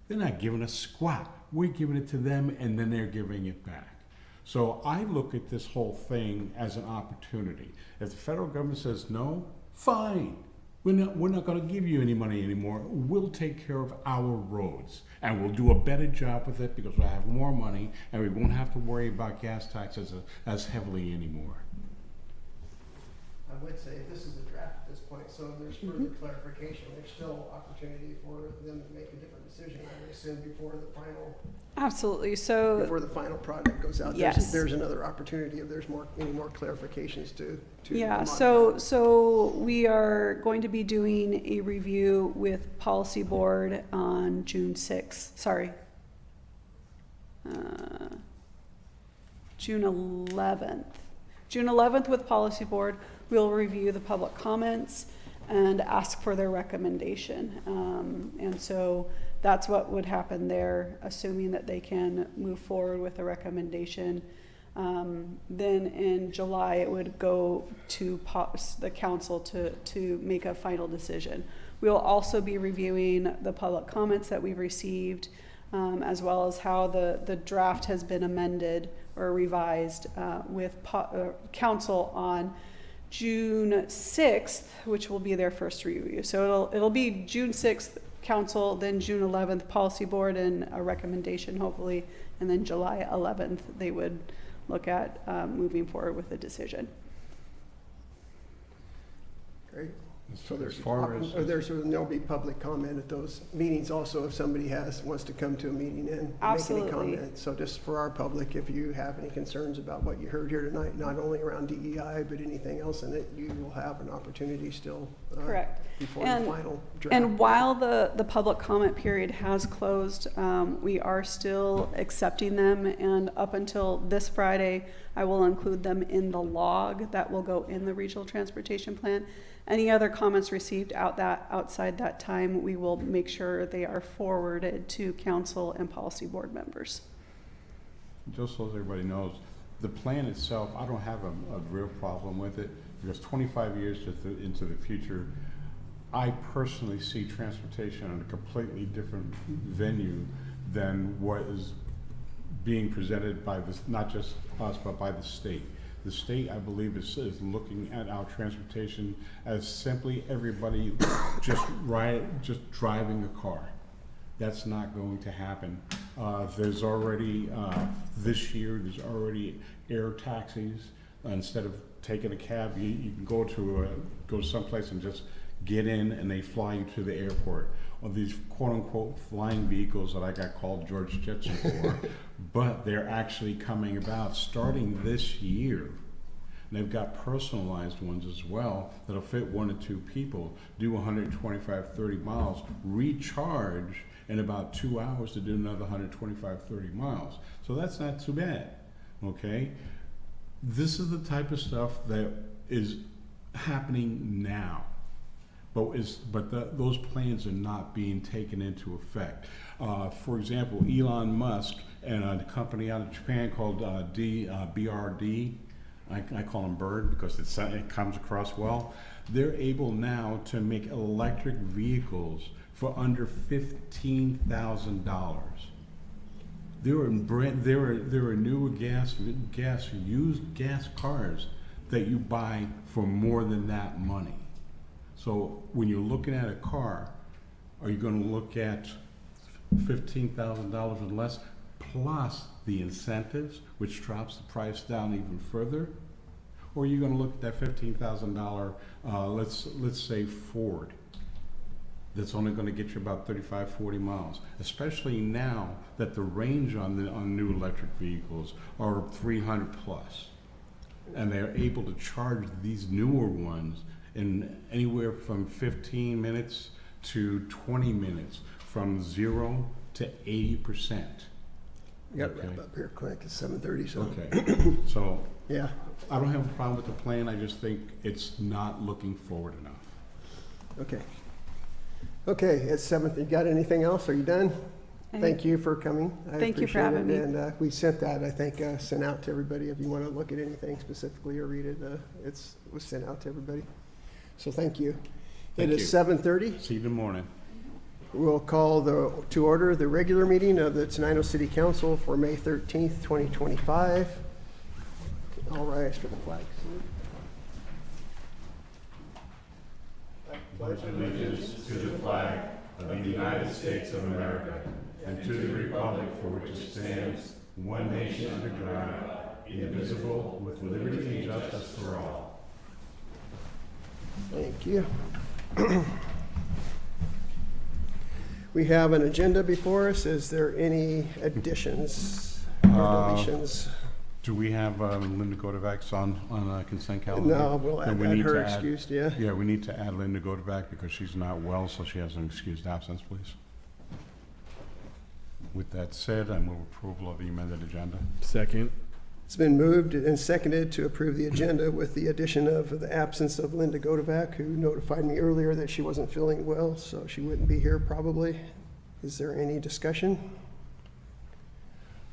they're not giving us squat. We're giving it to them, and then they're giving it back. So I look at this whole thing as an opportunity. If the federal government says no, fine. We're not going to give you any money anymore. We'll take care of our roads, and we'll do a better job with it because we'll have more money, and we won't have to worry about gas taxes as heavily anymore. I would say this is a draft at this point, so if there's further clarification, there's still opportunity for them to make a different decision, I would assume, before the final product goes out. Yes. There's another opportunity if there's any more clarifications to Yeah, modify. so we are going to be doing a review with Policy Board on June 6th, June 11th. June 11th with Policy Board, we'll review the public comments and ask for their recommendation. And so that's what would happen there, assuming that they can move forward with a recommendation. Then in July, it would go to the council to make a final decision. We will also be reviewing the public comments that we've received, as well as how the draft has been amended or revised with council on June 6th, which will be their first review. So it'll be June 6th council, then June 11th policy board and a recommendation hopefully, and then July 11th they would look at moving forward with a decision. Great. So there'll be public comment at those meetings also if somebody wants to come to a meeting and Absolutely. make any comment. So just for our public, if you have any concerns about what you heard here tonight, not only around DEI, but anything else in it, you will have an opportunity still. Correct. Before the final draft. And while the public comment period has closed, we are still accepting them, and up until this Friday, I will include them in the log that will go in the regional transportation plan. Any other comments received outside that time, we will make sure they are forwarded to council and policy board members. Just so everybody knows, the plan itself, I don't have a real problem with it, because 25 years into the future, I personally see transportation in a completely different venue than what is being presented by not just us, but by the state. The state, I believe, is looking at our transportation as simply everybody just driving a car. That's not going to happen. There's already, this year, there's already air taxis. Instead of taking a cab, you can go someplace and just get in and they fly you to the airport. Or these quote-unquote flying vehicles that I got called George Jetson for, but they're actually coming about starting this year. And they've got personalized ones as well that'll fit 1 or 2 people, do 125, 30 miles, recharge in about 2 hours to do another 125, 30 miles. So that's not too bad, okay? This is the type of stuff that is happening now. But those plans are not being taken into effect. For example, Elon Musk and a company out of Japan called BRD, I call them Bird because it comes across well. They're able now to make electric vehicles for under $15,000. There are newer used gas cars that you buy for more than that money. So when you're looking at a car, are you going to look at $15,000 or less plus the incentives, which drops the price down even further? Or are you going to look at that $15,000, let's say Ford, that's only going to get you about 35, 40 miles, especially now that the range on new electric vehicles are 300 plus. And they're able to charge these newer ones in anywhere from 15 minutes to 20 minutes, from 0 to 80%. We gotta wrap up here quick, it's 7:30, so. Okay, so Yeah, I don't have a problem with the plan, I just think it's not looking forward enough. okay. Okay, it's 7, you got anything else? Are you done? Thank you for coming. I Thank you for appreciate having it. me. And we sent that, I think, sent out to everybody. If you want to look at anything specifically or read it, it was sent out to everybody. So thank you. Thank It is you. 7:30. See you in the morning. We'll call to order the regular meeting of the Tenino City Council for May 13th, 2025. All rise for the flag salute. Allegiance to the flag of the United States of America and to the republic for which it stands, one nation under God, indivisible, with liberty and justice for all. Thank you. We have an agenda before us. Is there any additions or deletions? Do we have Linda Godovac's on consent calendar? No, we'll Then add we need her to add- excused, yeah. Yeah, we need to add Linda Godovac because she's not well, so she has an excused absence, please. With that said, I move approval of the amended agenda. Second. It's been moved and seconded to approve the agenda with the addition of the absence of Linda Godovac, who notified me earlier that she wasn't feeling well, so she wouldn't be here probably. Is there any discussion?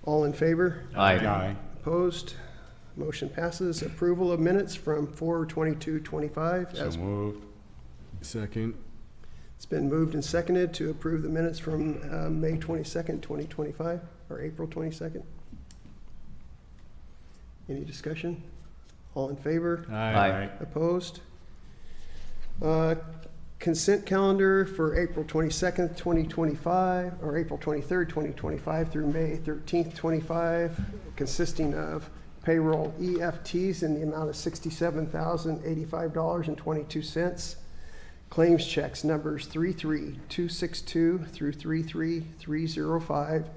All in favor? Aye. Opposed? Motion passes. Approval of minutes from 4/22/25. So moved. Second. It's been moved and seconded to approve the minutes from May 22nd, 2025, or April 22nd. Any discussion? All in favor? Aye. Opposed? Consent calendar for April 22nd, 2025, or April 23rd, 2025 through May 13th, 25, consisting of payroll EFTs in the amount of $67,085.22, claims checks numbers 33262 through 33305,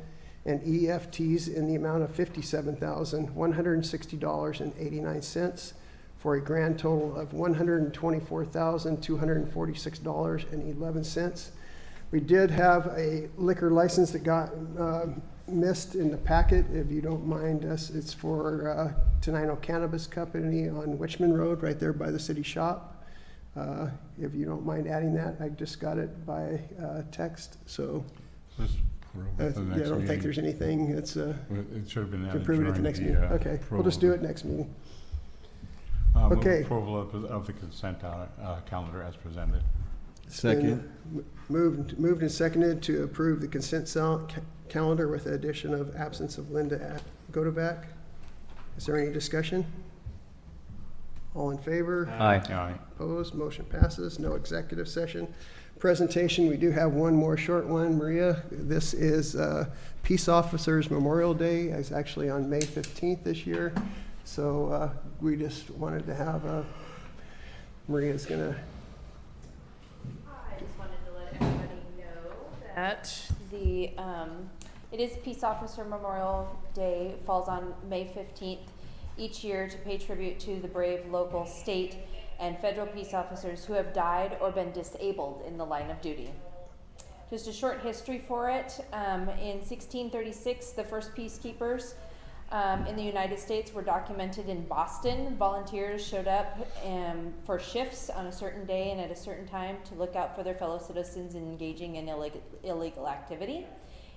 and EFTs in the amount of $57,160.89, for a grand total of $124,246.11. We did have a liquor license that got missed in the packet. If you don't mind us, it's for Tenino Cannabis Company on Richmond Road, right there by the city shop. If you don't mind adding that, I just got it by text, so Let's approve I it for the next don't think meeting. there's anything that's, It should have been to added approve it at the during next meeting. Okay, we'll just do it approval. next meeting. Move Okay. approval of the consent calendar as presented. Second. Moved and seconded to approve the consent calendar with the addition of absence of Linda Godovac. Is there any discussion? All in favor? Aye. Aye. Opposed? Motion passes. No executive session. Presentation, we do have one more short one. Maria, this is Peace Officers Memorial Day. It's actually on May 15th this year. So we just wanted to have Maria's gonna, I just wanted to let everybody know that it is Peace Officer Memorial Day, falls on May 15th. each year to pay tribute to the brave local, state, and federal peace officers who have died or been disabled in the line of duty. Just a short history for it. In 1636, the first peacekeepers in the United States were documented in Boston. Volunteers showed up for shifts on a certain day and at a certain time to look out for their fellow citizens engaging in illegal activity.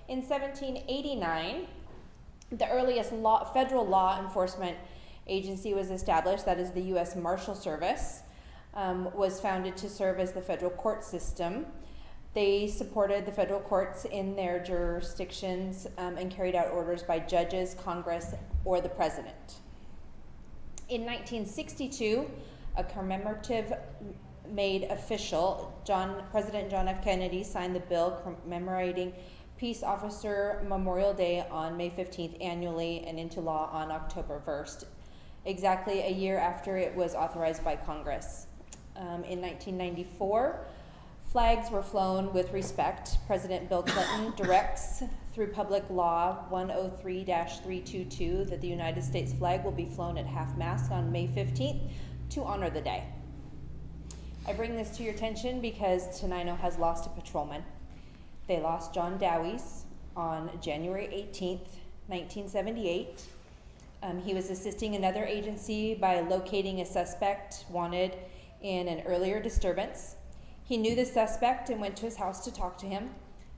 In 1789, the earliest federal law enforcement agency was established, that is the U.S. Marshal Service, was founded to serve as the federal court system. They supported the federal courts in their jurisdictions and carried out orders by judges, Congress, or the president. In 1962, a commemorative made official, President John F. Kennedy signed the bill commemorating Peace Officer Memorial Day on May 15th annually and into law on October 1st, exactly a year after it was authorized by Congress. In 1994, flags were flown with respect. President Bill Clinton directs through Public Law 103-322 that the United States flag will be flown at half-mast on May 15th to honor the day. I bring this to your attention because Tenino has lost a patrolman. They lost John Dowies on January 18th, 1978. He was assisting another agency by locating a suspect wanted in an earlier disturbance. He knew the suspect and went to his house to talk to him.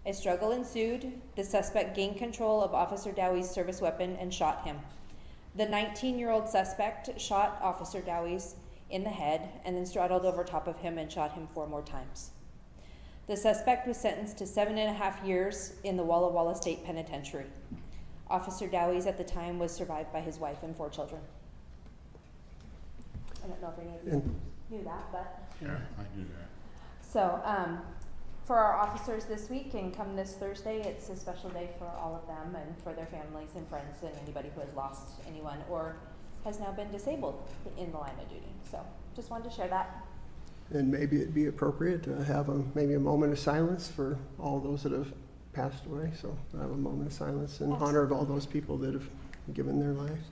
A struggle ensued. The suspect gained control of Officer Dowies' service weapon and shot him. The 19-year-old suspect shot Officer Dowies in the head and then straddled over top of him and shot him 4 more times. The suspect was sentenced to 7.5 years in the Walla Walla State Penitentiary. Officer Dowies at the time was survived by his wife and 4 children. I don't know if any of you knew that, but. Yeah, I knew that. So, for our officers this week and come this Thursday, it's a special day for all of them and for their families and friends and anybody who has lost anyone or has now been disabled in the line of duty. So, just wanted to share that. And maybe it'd be appropriate to have maybe a moment of silence for all those that have passed away. So have a moment of silence in honor of all those people that have given their lives.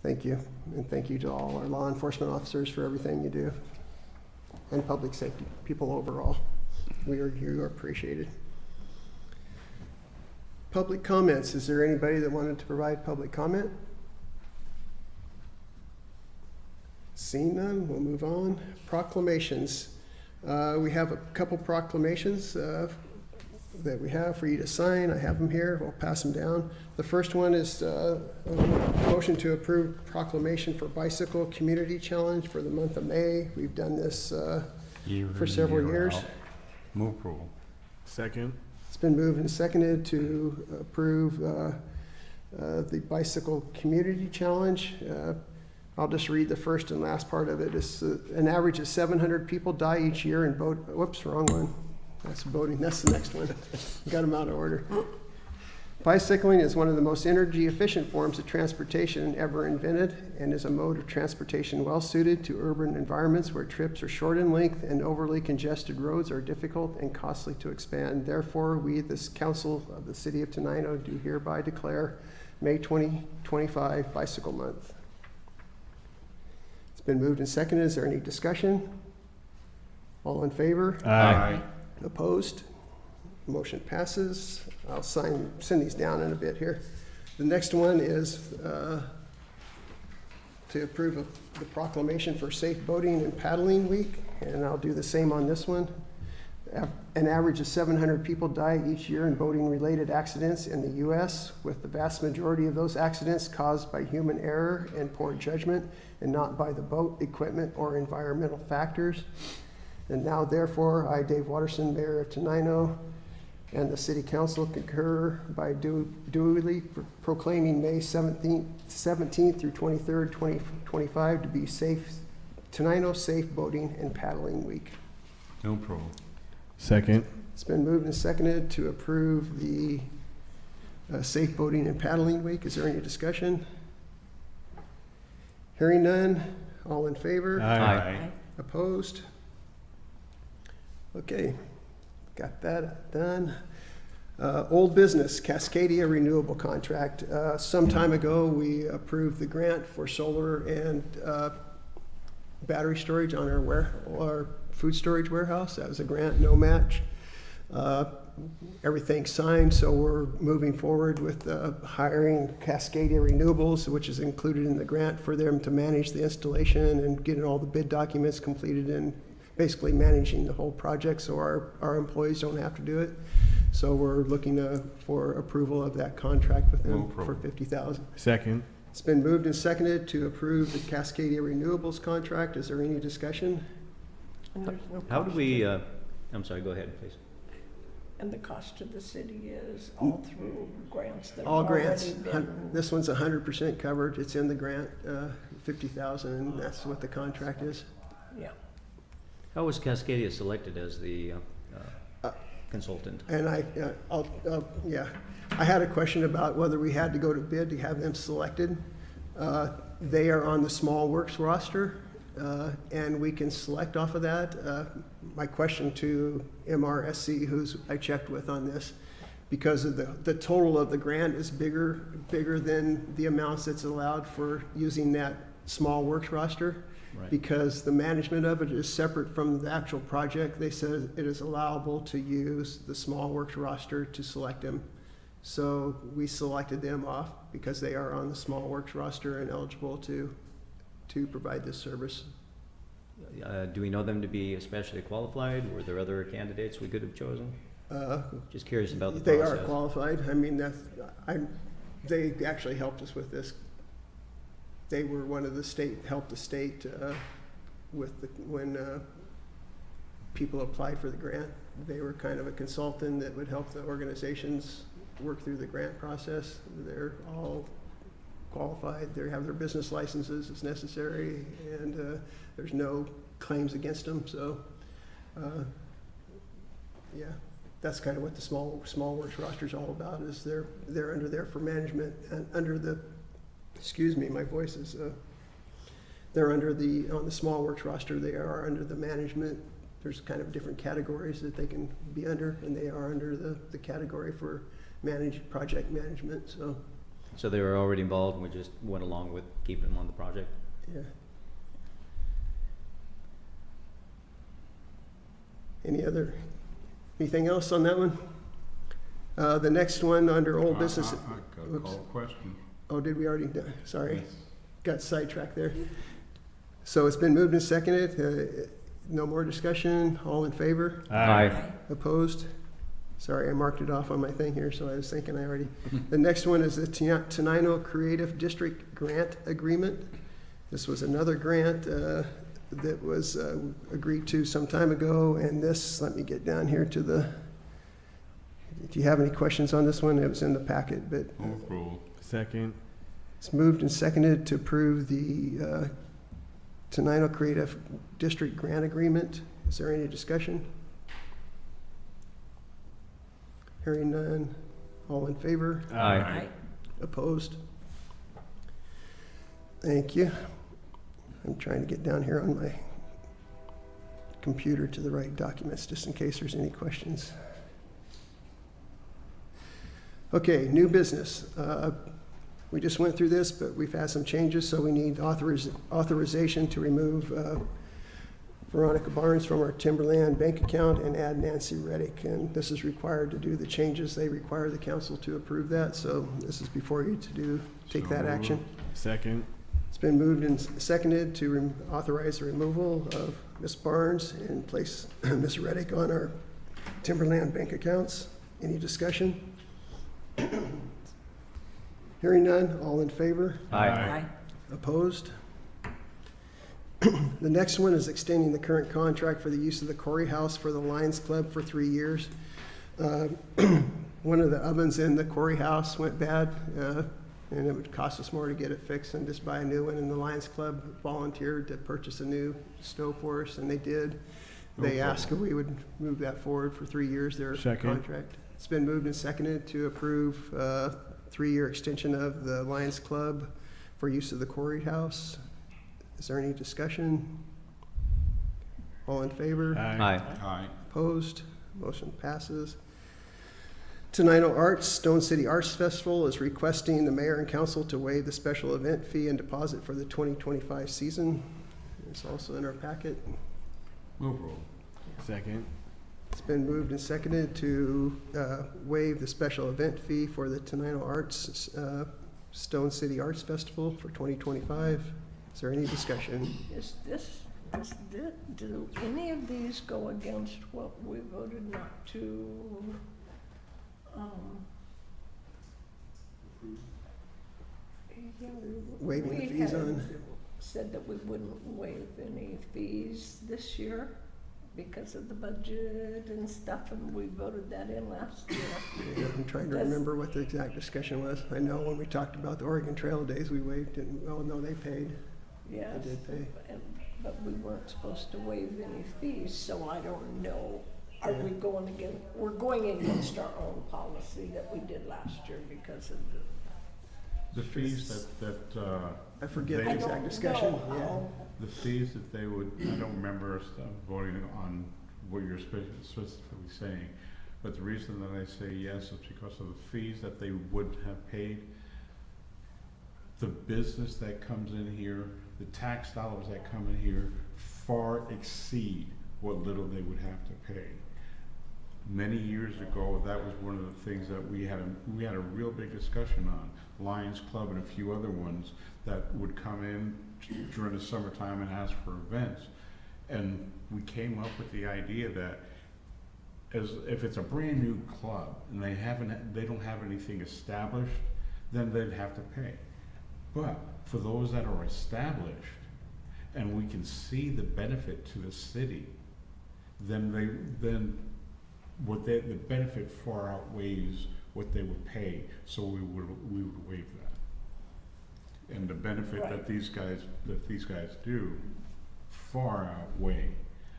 Thank you. And thank you to all our law enforcement officers for everything you do. And public safety people overall. You are appreciated. Public comments. Is there anybody that wanted to provide public comment? Seeing none, we'll move on. Proclamations. We have a couple proclamations that we have for you to sign. I have them here. We'll pass them down. The first one is a motion to approve proclamation for Bicycle Community Challenge for the month of May. We've done this for several years. Move approval. Second. It's been moved and seconded to approve the Bicycle Community Challenge. I'll just read the first and last part of it. It's an average of 700 people die each year in whoops, wrong one. That's boating. That's the next one. Got them out of order. Bicycling is one of the most energy efficient forms of transportation ever invented and is a mode of transportation well suited to urban environments where trips are short in length and overly congested roads are difficult and costly to expand. Therefore, we, this Council of the City of Tenino, do hereby declare May 2025 Bicycle Month. Been moved and seconded. Is there any discussion? All in favor? Aye. Opposed? Motion passes. I'll send these down in a bit here. The next one is to approve the proclamation for Safe Boating and Paddling Week, and I'll do the same on this one. An average of 700 people die each year in boating-related accidents in the U.S., with the vast majority of those accidents caused by human error and poor judgment, and not by the boat, equipment, or environmental factors. And now, therefore, I, Dave Watterson, Mayor of Tenino, and the City Council concur by duly proclaiming May 17th through 23rd, 2025 to be Tenino Safe Boating and Paddling Week. No approval. Second. It's been moved and seconded to approve the Safe Boating and Paddling Week. Is there any discussion? Hearing none, all in favor? Aye. Opposed? Okay, got that done. Old business, Cascadia renewable contract. Some time ago, we approved the grant for solar and battery storage on our food storage warehouse. That was a grant, no match. Everything's signed, so we're moving forward with hiring Cascadia Renewables, which is included in the grant, for them to manage the installation and getting all the bid documents completed and basically managing the whole project, so our employees don't have to do it. So we're looking for approval of that contract with them Move for approval. $50,000. Second. It's been moved and seconded to approve the Cascadia Renewables contract. Is there any discussion? And there's no How do cost we, to- I'm sorry, go ahead, please. And the cost to the city is all through grants that have All already grants. been. This one's 100% covered. It's in the grant, 50,000, and that's what the contract is. Yeah. How was Cascadia selected as the consultant? And yeah, I had a question about whether we had to go to bid to have them selected. They are on the small works roster, and we can select off of that. My question to MRSC, who's I checked with on this, because of the total of the grant is bigger than the amounts that's allowed for using that small works roster. Right. Because the management of it is separate from the actual project, they said it is allowable to use the small works roster to select them. So we selected them off because they are on the small works roster and eligible to provide this service. Do we know them to be especially qualified? Were there other candidates we could have chosen? Just curious about the They process. are qualified. I mean, they actually helped us with this. They were one of helped the state when people applied for the grant. They were kind of a consultant that would help the organizations work through the grant process. They're all qualified. They have their business licenses as necessary, and there's no claims against them. So, yeah, that's kind of what the small works roster is all about. Is they're under there for management and under the, excuse me, my voice is. They're on the small works roster. They are under the management. There's kind of different categories that they can be under, and they are under the category for project management. So they were already involved and we just went along with keeping them on the project? Yeah. Anything else on that one? The next one under old business. I got a call question. Oh, did we already? Sorry, got sidetracked there. So it's been moved and seconded. No more discussion. All in favor? Aye. Opposed? Sorry, I marked it off on my thing here, so I was thinking I already. The next one is the Tenino Creative District Grant Agreement. This was another grant that was agreed to some time ago, and this, let me get down here to the, do you have any questions on this one? It was in the packet, but Move approval. Second. it's moved and seconded to approve the Tenino Creative District Grant Agreement. Is there any discussion? Hearing none. All in favor? Aye. Opposed? Thank you. I'm trying to get down here on my computer to the right documents, just in case there's any questions. Okay, new business. We just went through this, but we've had some changes, so we need authorization to remove Veronica Barnes from our Timberland bank account and add Nancy Reddick. And this is required to do the changes. They require the council to approve that, so this is before you to take that action. Second. It's been moved and seconded to authorize the removal of Ms. Barnes and place Ms. Reddick on our Timberland bank accounts. Any discussion? Hearing none, all in favor? Aye. Opposed? The next one is extending the current contract for the use of the Corey House for the Lions Club for 3 years. One of the ovens in the Corey House went bad, and it would cost us more to get it fixed than just buy a new one. And the Lions Club volunteered to purchase a new stove for us, and they did. They asked if we would move that forward for 3 years, their Second. contract. It's been moved and seconded to approve 3-year extension of the Lions Club for use of the Corey House. Is there any discussion? All in favor? Aye. Aye. Opposed? Motion passes. Tenino Arts, Stone City Arts Festival is requesting the mayor and council to waive the special event fee and deposit for the 2025 season. It's also in our packet. Move roll. Second. It's been moved and seconded to waive the special event fee for the Tenino Arts, Stone City Arts Festival for 2025. Is there any discussion? Do any of these go against what we voted not to, yeah, Waiving the we fees had on? said that we wouldn't waive any fees this year because of the budget and stuff, and we voted that in last year. Yeah, I'm trying to remember what the exact discussion was. I know when we talked about the Oregon Trail Days, we waived it. Oh, no, they paid. Yes, They did pay. but we weren't supposed to waive any fees, so I don't know. Are we going against, we're going against our own policy that we did last year because of The fees that, I forget They- the I exact don't discussion. know Yeah. how. the fees that they would, I don't remember us voting on what you're specifically saying, but the reason that I say yes is because of the fees that they would have paid. The business that comes in here, the tax dollars that come in here far exceed what little they would have to pay. Many years ago, that was one of the things that we had a real big discussion on. Lions Club and a few other ones that would come in during the summertime and ask for events. And we came up with the idea that if it's a brand new club and they don't have anything established, then they'd have to pay. But for those that are established and we can see the benefit to the city, then the benefit far outweighs what they would pay, so we would waive that. And the benefit Right. that these guys do far outweigh.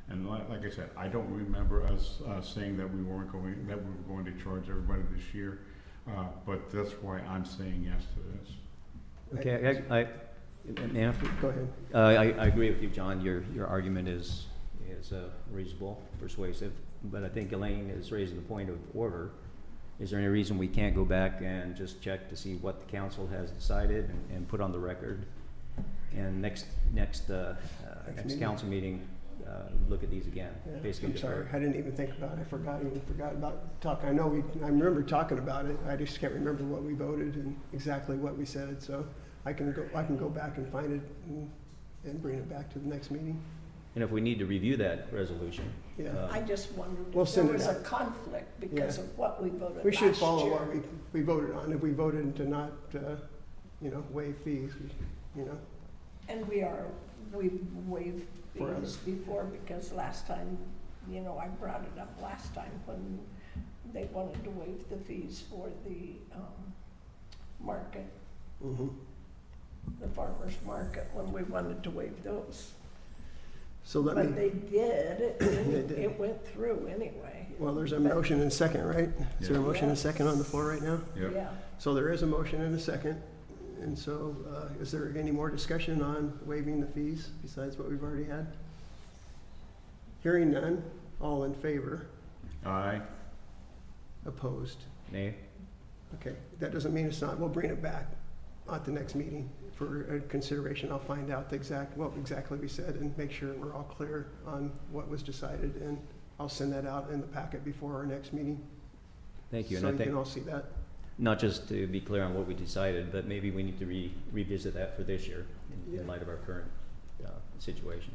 And like I said, I don't remember us saying that we were going to charge everybody this year, but that's why I'm saying yes to this. Okay, may I? Go ahead. I agree with you, John. Your argument is reasonable, persuasive, but I think Elaine is raising the point of order. Is there any reason we can't go back and just check to see what the council has decided and put on the record? And next meeting. council meeting, look at these again. Yeah, Basically, I'm sorry, I didn't even think about it. I forgot about talking. I remember talking about it. I just can't remember what we voted and exactly what we said. So I can go back and find it and bring it back to the next meeting. And if we need to review that resolution, Yeah. I just wondered We'll if there send it was a out. conflict because Yeah. of what we voted last year. We should follow what we voted on. If we voted to not, waive fees, And we've waived Forever. fees before because last time, I brought it up last time when they wanted to waive the fees for the, market, Mhm. the farmer's market, when we wanted to waive those. So let But me, they did, They did. it went through anyway. well, there's a motion and a second, right? Is there a Yeah. motion and a second on the floor right now? Yep. Yeah, So there is a motion and a second. And so, is there any more discussion on waiving the fees besides what we've already had? Hearing none, all in favor, Aye. opposed? nay? Okay, that doesn't mean it's not, we'll bring it back at the next meeting for consideration. I'll find out what exactly we said and make sure we're all clear on what was decided. And I'll send that out in the packet before our next meeting. Thank you. So And I you think, can all see that. not just to be clear on what we decided, but maybe we need to revisit that for this year Yeah. in light of our current situation.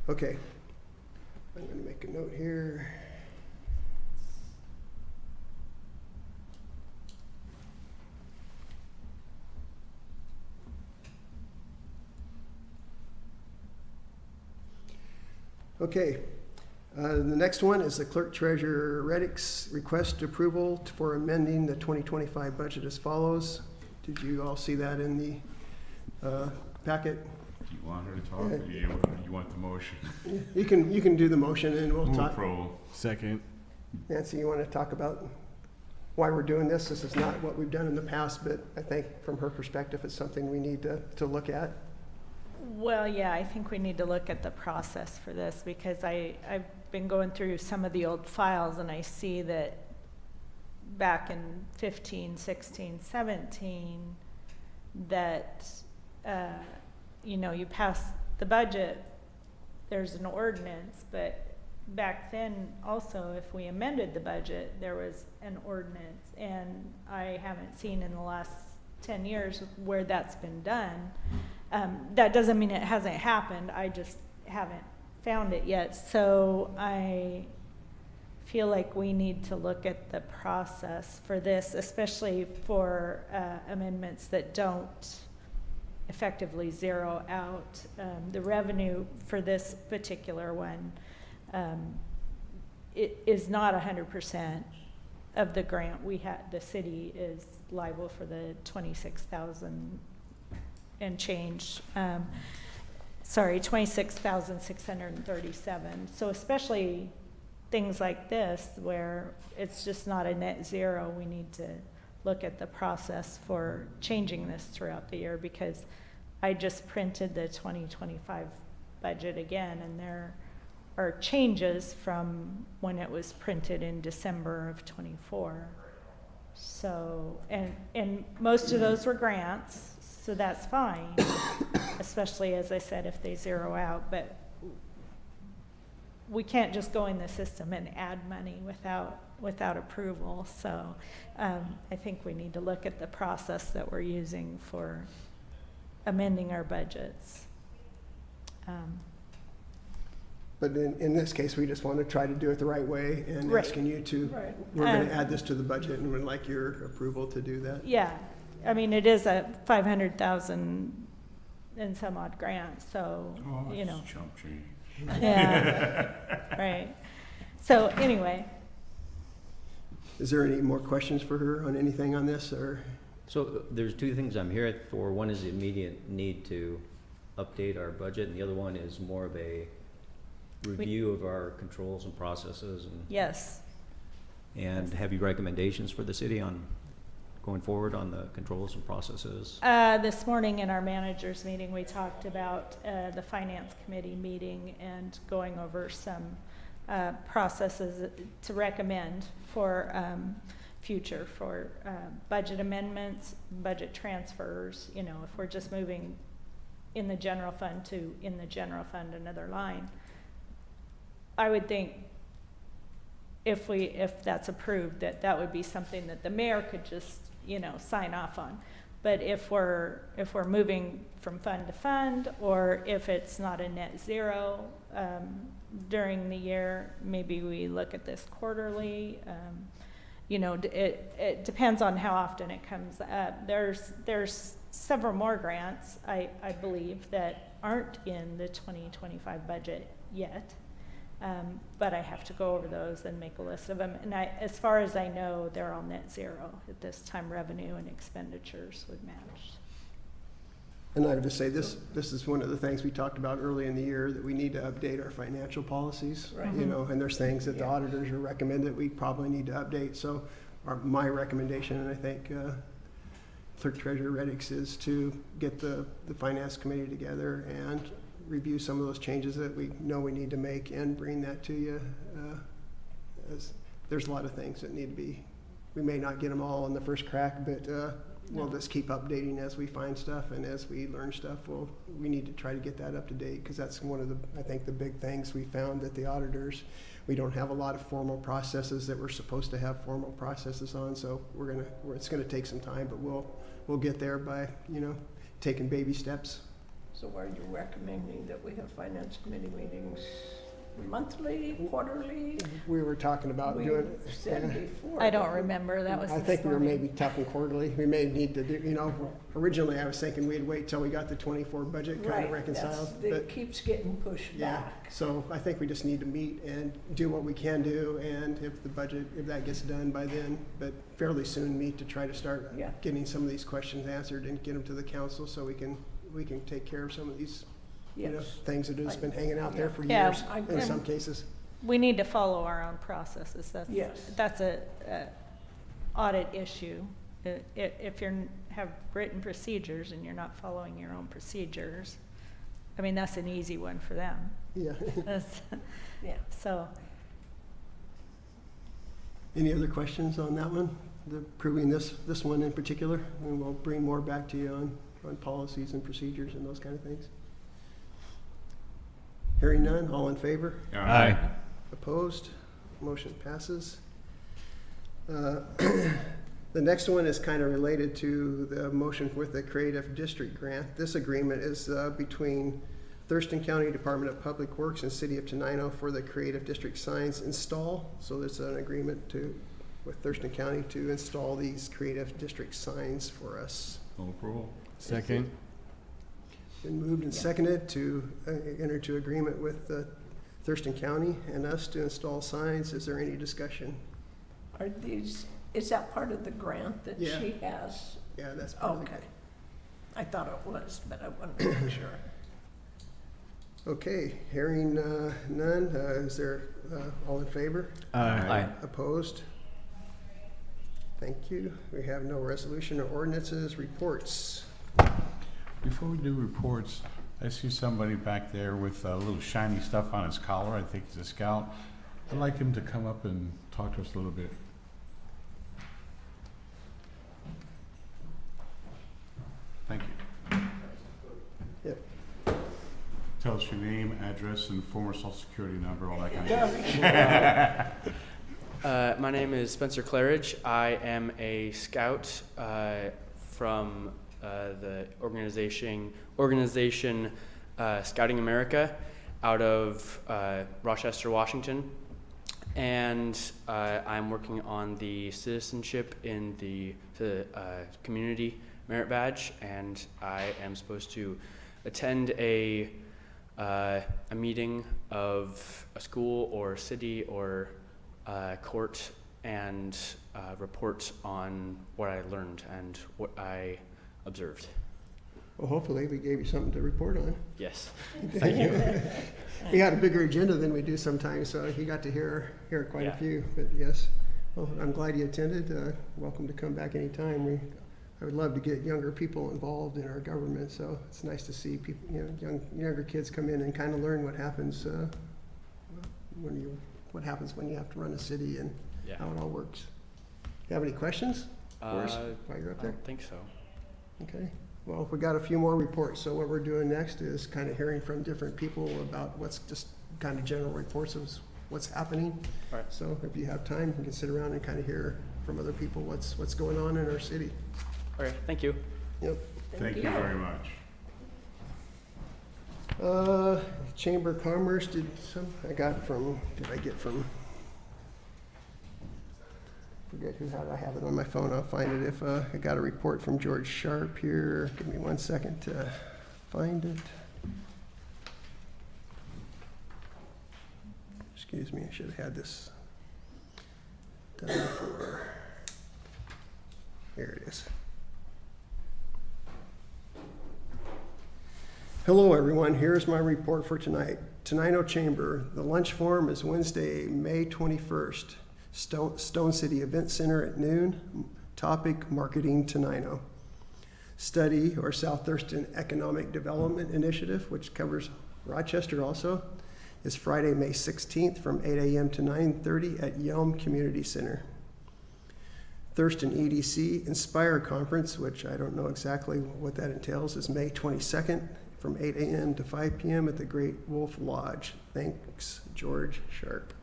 Okay. I'm gonna make a note here. Okay, the next one is the Clerk Treasurer Reddick's request approval for amending the 2025 budget as follows. Did you all see that in the packet? Do you want her to talk, or you want the motion? You can do the motion and we'll Move talk. approval. Second. Nancy, you want to talk about why we're doing this? This is not what we've done in the past, but I think from her perspective, it's something we need to look at. Well, yeah, I think we need to look at the process for this because been going through some of the old files and I see that back in 15, 16, 17, that, you know, you pass the budget, there's an ordinance, but back then also, if we amended the budget, there was an ordinance, and I haven't seen in the last 10 years where that's been done. That doesn't mean it hasn't happened, I just haven't found it yet. So I feel like we need to look at the process for this, especially for amendments that don't effectively zero out the revenue for this particular one. It is not 100% of the grant. We had, the city is liable for the 26,000 and change. Sorry, 26,637. So especially things like this where it's just not a net zero, we need to look at the process for changing this throughout the year, because I just printed the 2025 budget again, and there are changes from when it was printed in December of 24. So, and most of those were grants, so that's fine, especially, as I said, if they zero out, but we can't just go in the system and add money without approval. So I think we need to look at the process that we're using for amending our budgets. But in this case, we just want to try to do it the right way, and Right. asking you to, Right. we're going to add this to the budget and would like your approval to do that. Yeah, I mean, it is a 500,000 and some odd grant, so, Oh, you know. that's chump change. Yeah, right. So anyway, Is there any more questions for her on anything on this, or? So there's two things I'm here for. One is the immediate need to update our budget, and the other one is more of a review of our controls and processes, yes. and have you recommendations for the city on going forward on the controls and processes? This morning in our managers meeting, we talked about the finance committee meeting and going over some processes to recommend for future, for budget amendments, budget transfers. You know, if we're just moving in the general fund to in the general fund another line, I would think if that's approved, that would be something that the mayor could just, you know, sign off on. But if we're moving from fund to fund, or if it's not a net zero during the year, maybe we look at this quarterly. You know, it depends on how often it comes up. There's several more grants, I believe, that aren't in the 2025 budget yet. But I have to go over those and make a list of them. And as far as I know, they're all net zero at this time. Revenue and expenditures would match. And I would just say this is one of the things we talked about early in the year, that we need to update our financial policies. Right. You know, and there's things that the Yeah. auditors are recommended we probably need to update. So my recommendation, and I think Clerk Treasurer Reddick's, is to get the finance committee together and review some of those changes that we know we need to make and bring that to you. As there's a lot of things that need to be, we may not get them all on the first crack, but we'll just keep updating as we find stuff, and as we learn stuff, we need to try to get that up to date, because that's one of the, I think, the big things we found that the auditors, we don't have a lot of formal processes that we're supposed to have formal processes on. So it's gonna take some time, but we'll get there by, you know, taking baby steps. So are you recommending that we have finance committee meetings monthly, quarterly? We were talking about We doing. said before. I don't remember, that was I this think we were morning. maybe talking quarterly. We may need to do, you know, originally I was thinking we'd wait till we got the 24 budget kind Right, of reconciled. that But keeps getting pushed yeah, back. so I think we just need to meet and do what we can do, and if that gets done by then, but fairly soon, meet to try to start Yeah. getting some of these questions answered and get them to the council, so we can take care of some of these, you know, Yes. things that have just been hanging out there for Yeah. years in some cases. We need to follow our own processes. Yes. That's a audit issue. If you have written procedures and you're not following your own procedures, I mean, that's an easy one for them. Yeah. That's- Yeah. So, Any other questions on that one? Approving this one in particular? And we'll bring more back to you on policies and procedures and those kind of things. Hearing none, all in favor? Aye. Opposed? Motion passes. The next one is kind of related to the motion with the Creative District Grant. This agreement is between Thurston County Department of Public Works and City of Tenino for the Creative District signs install. So there's an agreement with Thurston County to install these Creative District signs for us. Full approval. Second. Been moved and seconded to enter into agreement with Thurston County and us to install signs. Is there any discussion? Are these, is that part of the grant that Yeah. she has? Yeah, that's part of the Okay. grant. I thought it was, but I wanted to make sure. Okay, hearing none, is there all in favor? Aye. Opposed? Thank you. We have no resolution or ordinances, reports. Before we do reports, I see somebody back there with a little shiny stuff on his collar. I think he's a scout. I'd like him to come up and talk to us a little bit. Thank you. Yep. Tell us your name, address, and former social security number, all that kind of stuff. My name is Spencer Claridge. I am a scout from the organization Scouting America out of Rochester, Washington. And I'm working on the citizenship in the community merit badge, and I am supposed to attend a meeting of a school or city or court and report on what I learned and what I observed. Well, hopefully we gave you something to report on. Yes. Thank you. We had a bigger agenda than we do sometimes, so you got to hear quite a Yeah. few. But yes, well, I'm glad you attended. Welcome to come back anytime. I would love to get younger people involved in our government, so it's nice to see people, younger kids come in and kind of learn what happens when you have to run a city and Yeah. how it all works. You have any questions for us while you're up I there? don't think so. Okay, well, we got a few more reports, so what we're doing next is kind of hearing from different people about what's just kind of general reports of what's happening. All right. So if you have time, you can sit around and kind of hear from other people what's going on in our city. All right, thank you. Yep. Thank you very much. Chamber of Commerce, did I get from, forget who had, I have it on my phone, I'll find it if, I got a report from George Sharp here. Give me 1 second to find it. Excuse me, I should have had this done before. Here it is. Hello, everyone. Here's my report for tonight. Tenino Chamber. The lunch forum is Wednesday, May 21st. Stone City Event Center at noon. Topic, Marketing Tenino. Study, or South Thurston Economic Development Initiative, which covers Rochester also, is Friday, May 16th from 8 a.m. to 9:30 at Yelm Community Center. Thurston EDC Inspire Conference, which I don't know exactly what that entails, is May 22nd from 8 a.m. to 5 p.m. at the Great Wolf Lodge. Thanks, George Sharp.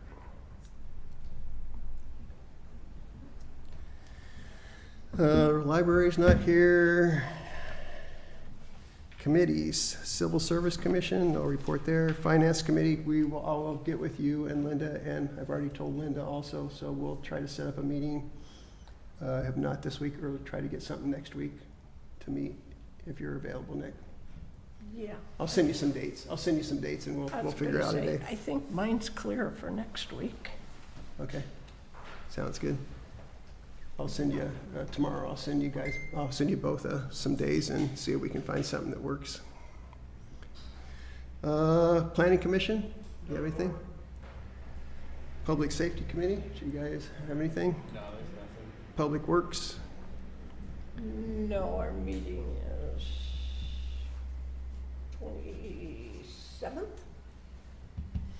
Library's not here. Committees, Civil Service Commission, no report there. Finance Committee, I'll get with you and Linda, and I've already told Linda also, so we'll try to set up a meeting. If not this week, or try to get something next week to meet if you're available, Nick. Yeah. I'll send you some dates. And I we'll was figure gonna out a say, day. I think mine's clear for next week. Okay, sounds good. I'll send you, tomorrow, I'll send you both some days and see if we can find something that works. Planning Commission, do you have anything? Public Safety Committee, do you guys have anything? No, there's nothing. Public Works, No, our meeting is 20, 7th?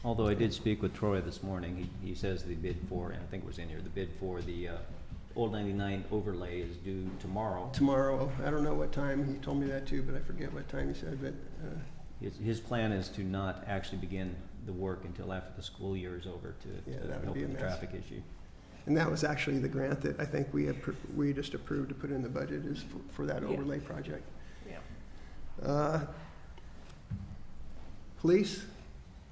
Although I did speak with Troy this morning, he says the bid for, and I think it was in here, the bid for the Old 99 overlay is due tomorrow. Tomorrow, I don't know what time, he told me that too, but I forget what time he said, but, His plan is to not actually begin the work until after the school year is over Yeah, to that would help be a with the mess. traffic issue. and that was actually the grant that I think we just approved to put in the budget is for that Yeah. overlay project. Yeah. Police,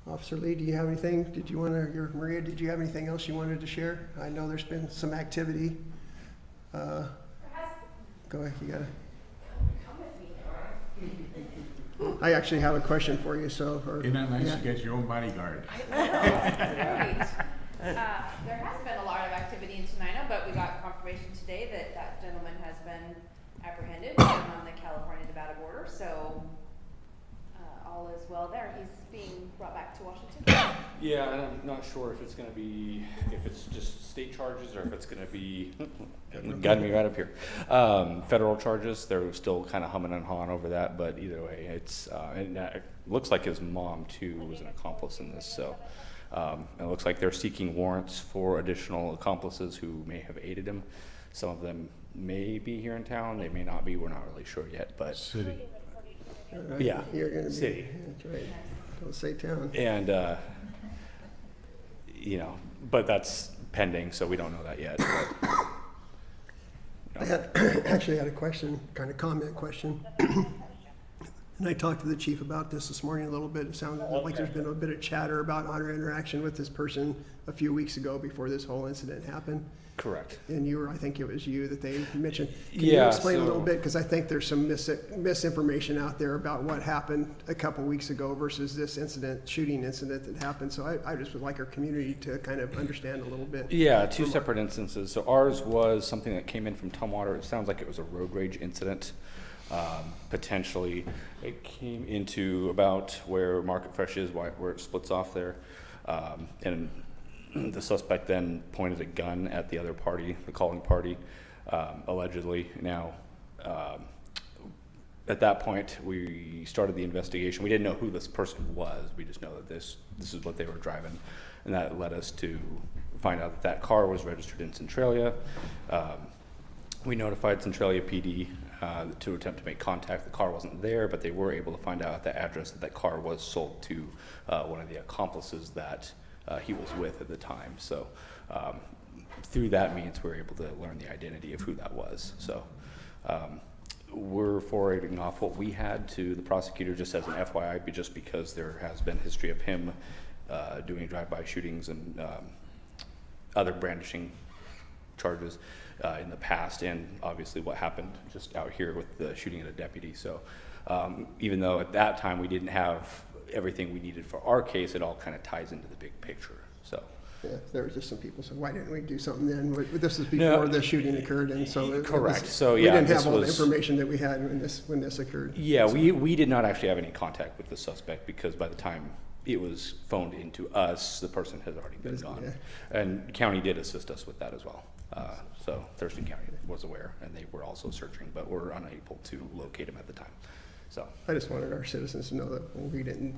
Officer Lee, do you have anything? Did you want to, Maria, did you have anything else you wanted to share? I know there's been some activity. Go ahead, you gotta. Come with me. I actually have a question for you, so. Isn't that nice yeah. to get your own bodyguard? There has been a lot of activity in Tenino, but we got confirmation today that that gentleman has been apprehended on the California-Nevada border, so all is well there. He's being brought back to Washington. Yeah, and I'm not sure if it's gonna be, if it's just state charges or if it's gonna be, got me right up here. Federal charges, they're still kind of humming and hawing over that, but either way, it's, and it looks like his mom too was an accomplice in this, so. It looks like they're seeking warrants for additional accomplices who may have aided him. Some of them may be here in town, they may not be, we're not really sure yet, but. City. Yeah, You're gonna be. city. That's right. Don't say town. And, you know, but that's pending, so we don't know that yet. I had, actually had a question, kind of comment question. And I talked to the chief about this morning a little bit. It sounded like there's been a bit of chatter about our interaction with this person a few weeks ago before this whole incident happened. Correct. And you were, I think it was you that they mentioned. Can you Yeah, explain a little so- bit? Because I think there's some misinformation out there about what happened a couple weeks ago versus this incident, shooting incident that happened. So I just would like our community to kind of understand a little bit. Yeah, two separate instances. So ours was something that came in from Tumwater. It sounds like it was a road rage incident. Potentially, it came into about where Market Fresh is, where it splits off there. And the suspect then pointed a gun at the other party, the calling party, allegedly. Now, at that point, we started the investigation. We didn't know who this person was. We just know that this is what they were driving. And that led us to find out that that car was registered in Centralia. We notified Centralia PD to attempt to make contact. The car wasn't there, but they were able to find out at the address that that car was sold to one of the accomplices that he was with at the time. So through that means we were able to learn the identity of who that was. So we're forwarding off what we had to the prosecutor just as an FYI, but just because there has been history of him doing drive-by shootings and other brandishing charges in the past, and obviously what happened just out here with the shooting at a deputy. So even though at that time we didn't have everything we needed for our case, it all kind of ties into the big picture. So Yeah, there was just some people said, why didn't we do something then? This was before the shooting occurred, and so it correct. was, So we yeah, didn't this have all the was- information that we had when this occurred. yeah, we did not actually have any contact with the suspect because by the time it was phoned into us, the person had already been gone. Yeah. And county did assist us with that as well. So Thurston County was aware, and they were also searching, but were unable to locate him at the time. So. I just wanted our citizens to know that we didn't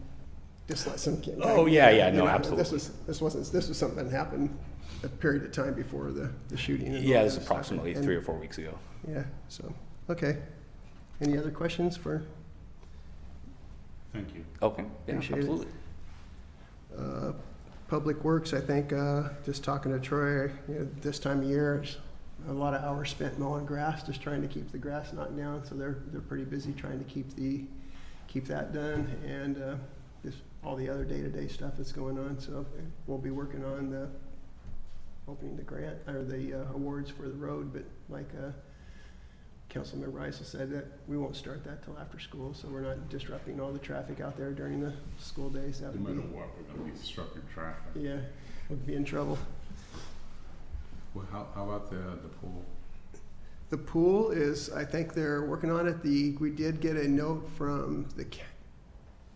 just let some kid. Oh, yeah, yeah, no, You know, absolutely. This was something that happened a period of time before the shooting. And all Yeah, that this is stuff. approximately And- 3 or 4 weeks ago. Yeah, so, okay. Any other questions for, Thank you. Okay, yeah, Appreciate it. absolutely. Public Works? I think, just talking to Troy, this time of year, it's a lot of hours spent mowing grass, just trying to keep the grass knocked down, so they're pretty busy trying to keep that done, and, just all the other day-to-day stuff that's going on, so we'll be working on opening the grant, or the, awards for the road, but like, Councilmember Rice has said that we won't start that till after school, so we're not disrupting all the traffic out there during the school days. That No would matter be, what, we're gonna be disrupting traffic. yeah, we'd be in trouble. Well, how about the pool? The pool is, I think they're working on it. We did get a note from the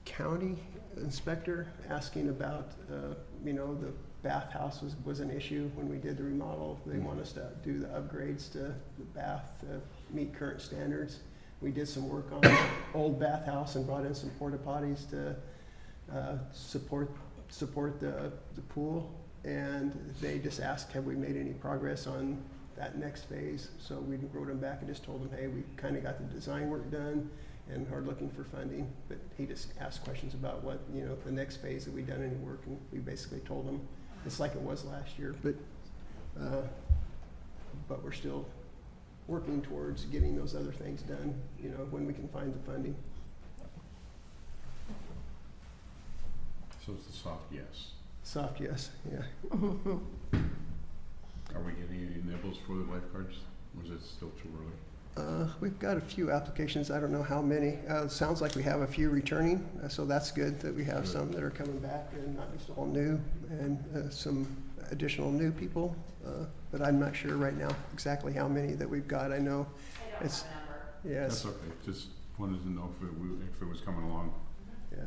county inspector asking about, the bathhouse was an issue when we did the remodel. They want us to do the upgrades to the bath to meet current standards. We did some work on the old bathhouse and brought in some porta potties to support the pool. And they just asked, have we made any progress on that next phase? So we wrote them back and just told them, hey, we kind of got the design work done and are looking for funding. But he just asked questions about what, the next phase, have we done any work? And we basically told him it's like it was last year, but we're still working towards getting those other things done, when we can find the funding. So it's a soft yes. Soft yes, yeah. Are we getting any nibbles for the lifeguards? Or is it still too early? We've got a few applications. I don't know how many. It sounds like we have a few returning, so that's good that we have some that are coming back and not just all new, and some additional new people. But I'm not sure right now exactly how many that we've got. I know I don't it's, have a number. yes, That's okay, just wanted to know if it was coming along. yeah.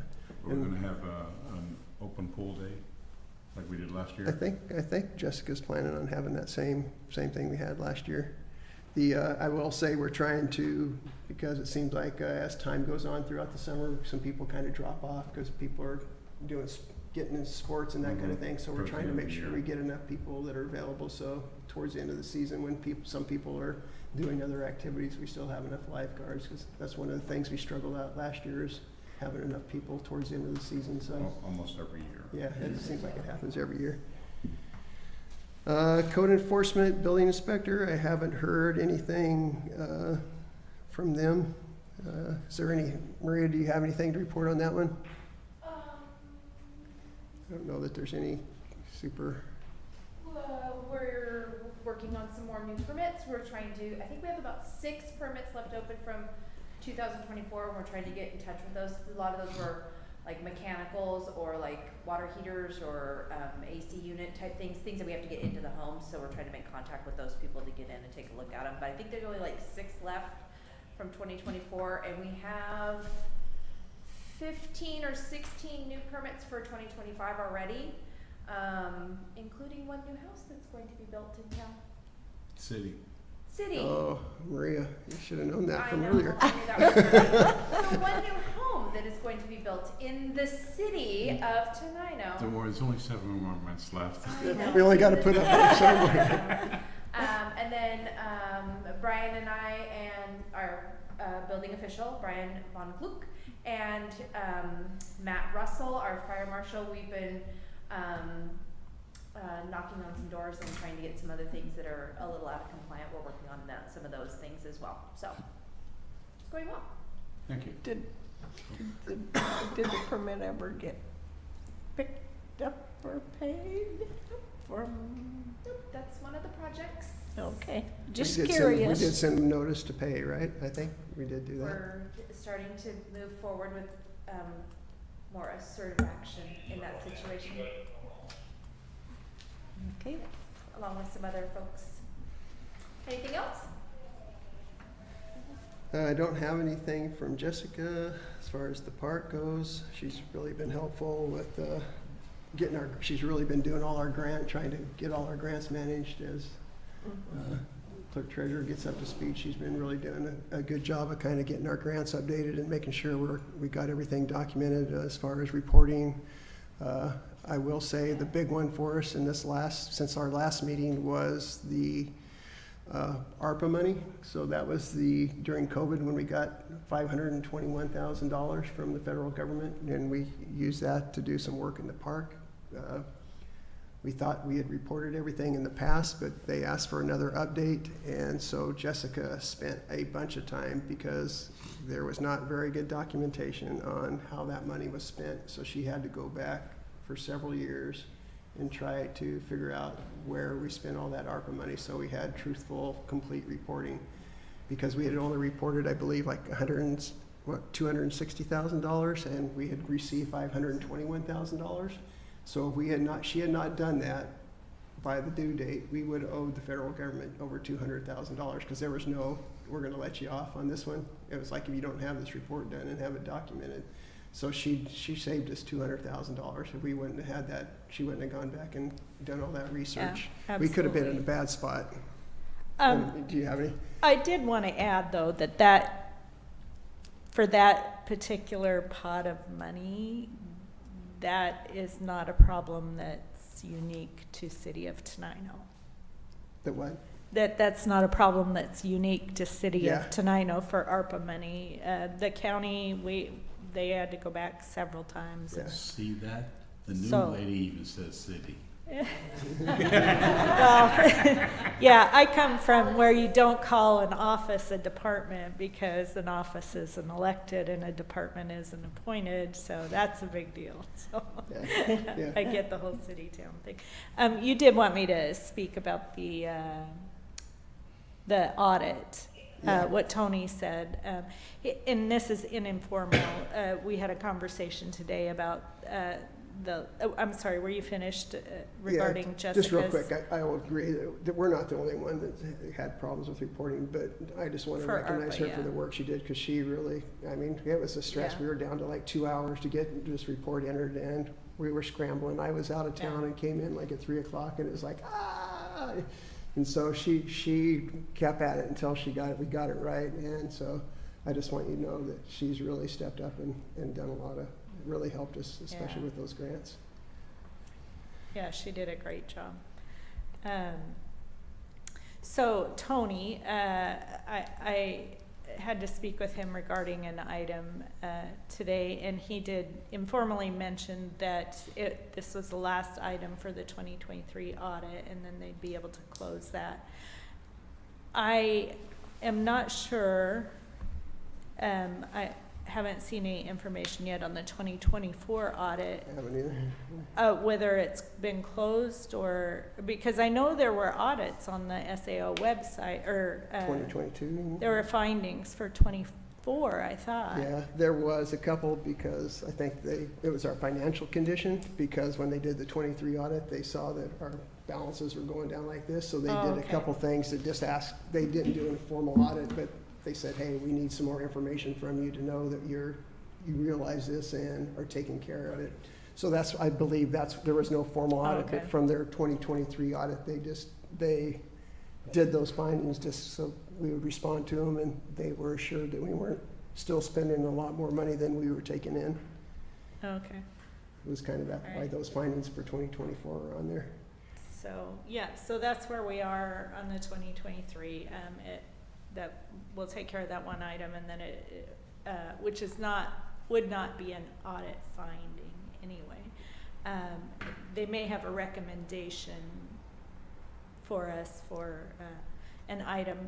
We're And- gonna have an open pool day like we did last year. I think Jessica's planning on having that same thing we had last year. I will say we're trying to, because it seems like as time goes on throughout the summer, some people kind of drop off because people are getting into sports and that kind of thing. So we're Towards trying the to end of make the sure year. we get enough people that are available. So towards the end of the season, when some people are doing other activities, we still have enough lifeguards, because that's one of the things we struggled out last year, is having enough people towards the end of the season. So Almost every year. yeah, it seems like it happens every year. Code enforcement, building inspector, I haven't heard anything from them. Is there Maria, do you have anything to report on that one? I don't know that there's any super, We're working on some more new permits. We're trying to, I think we have about 6 permits left open from 2024, and we're trying to get in touch with those. A lot of those were like mechanicals or like water heaters or AC unit type things that we have to get into the home. So we're trying to make contact with those people to get in and take a look at them. But I think there's only like 6 left from 2024, and we have 15 or 16 new permits for 2025 already, including one new house that's going to be built in town. City. oh, Maria, you should have known that I from know, earlier. I knew that was coming. So one new home that is going to be built in the city of Tenino. Don't worry, there's only 7 more months left. I know. We only got to put up there somewhere. And then Brian and I and our building official, Brian Von Gluck, and Matt Russell, our fire marshal, we've been knocking on some doors and trying to get some other things that are a little out of compliant. We're working on some of those things as well. So it's going well. Thank you. Did the permit ever get picked up or paid from? Nope, that's one of the projects. Okay, just We did curious. send them notice to pay, right? I think we did do that. We're starting to move forward with more assertive action in that situation, Okay, along with some other folks. Anything else? I don't have anything from Jessica as far as the park goes. She's really been helpful with she's really been doing all our trying to get all our grants managed as clerk treasurer gets up to speed. She's been really doing a good job of kind of getting our grants updated and making sure we got everything documented as far as reporting. I will say the big one for us in since our last meeting was the ARPA money. So that was during COVID when we got $521,000 from the federal government, and we used that to do some work in the park. We thought we had reported everything in the past, but they asked for another update, and so Jessica spent a bunch of time because there was not very good documentation on how that money was spent. So she had to go back for several years and try to figure out where we spent all that ARPA money. So we had truthful, complete reporting, because we had only reported, I believe, like $260,000, and we had received $521,000. So if she had not done that by the due date, we would have owed the federal government over $200,000, because there was no, we're going to let you off on this one. It was like, if you don't have this report done and have it documented. So she saved us $200,000. If we wouldn't have had that, she wouldn't have gone back and done all that research. We could have been in a bad spot. Do you have any? I did want to add, though, that for that particular pot of money, that is not a problem that's unique to City of Tenino. The what? That's not a problem that's unique to City Yeah. of Tenino for ARPA money. The county, they had to go back several times. Yeah. See that? The new So- lady even says city. Well, yeah, I come from where you don't call an office a department because an office is an elected and a department is an appointed, so that's a big deal. So Yeah. Yeah. I get the whole city town thing. You did want me to speak about the audit, Yeah. what Tony said. And this is informal. We had a conversation today about I'm sorry, were you finished regarding Yeah, Jessica's? just real quick, I will agree that we're not the only one that had problems with reporting, but I just want to For recognize ARPA, her yeah. for the work she did, because she really, I mean, it was a stress. Yeah. We were down to like 2 hours to get this report entered, and we were scrambling. I was out of town Yeah. and came in like at 3 o'clock, and it was like, ah! And so she kept at it until we got it right, and so I just want you to know that she's really stepped up and done a lot of, really helped us, especially Yeah. with those grants. Yeah, she did a great job. So Tony, I had to speak with him regarding an item today, and he did informally mention that this was the last item for the 2023 audit, and then they'd be able to close that. I am not sure. I haven't seen any information yet on the 2024 audit. I haven't either. Whether it's been closed or, because I know there were audits on the SAO website, or 2022. there were findings for 24, I thought. Yeah, there was a couple, because I think it was our financial condition, because when they did the 23 audit, they saw that our balances were going down like this, so they Oh, did a okay. couple things to just ask. They didn't do a formal audit, but they said, hey, we need some more information from you to know that you realize this and are taking care of it. So I believe there was no formal audit, okay. but from their 2023 audit, they did those findings just so we would respond to them, and they were assured that we weren't still spending a lot more money than we were taking in. Okay, It was kind of why Alright. those findings for 2024 are on there. so, yeah, so that's where we are on the 2023. That we'll take care of that one item, and then which would not be an audit finding anyway. They may have a recommendation for us for an item,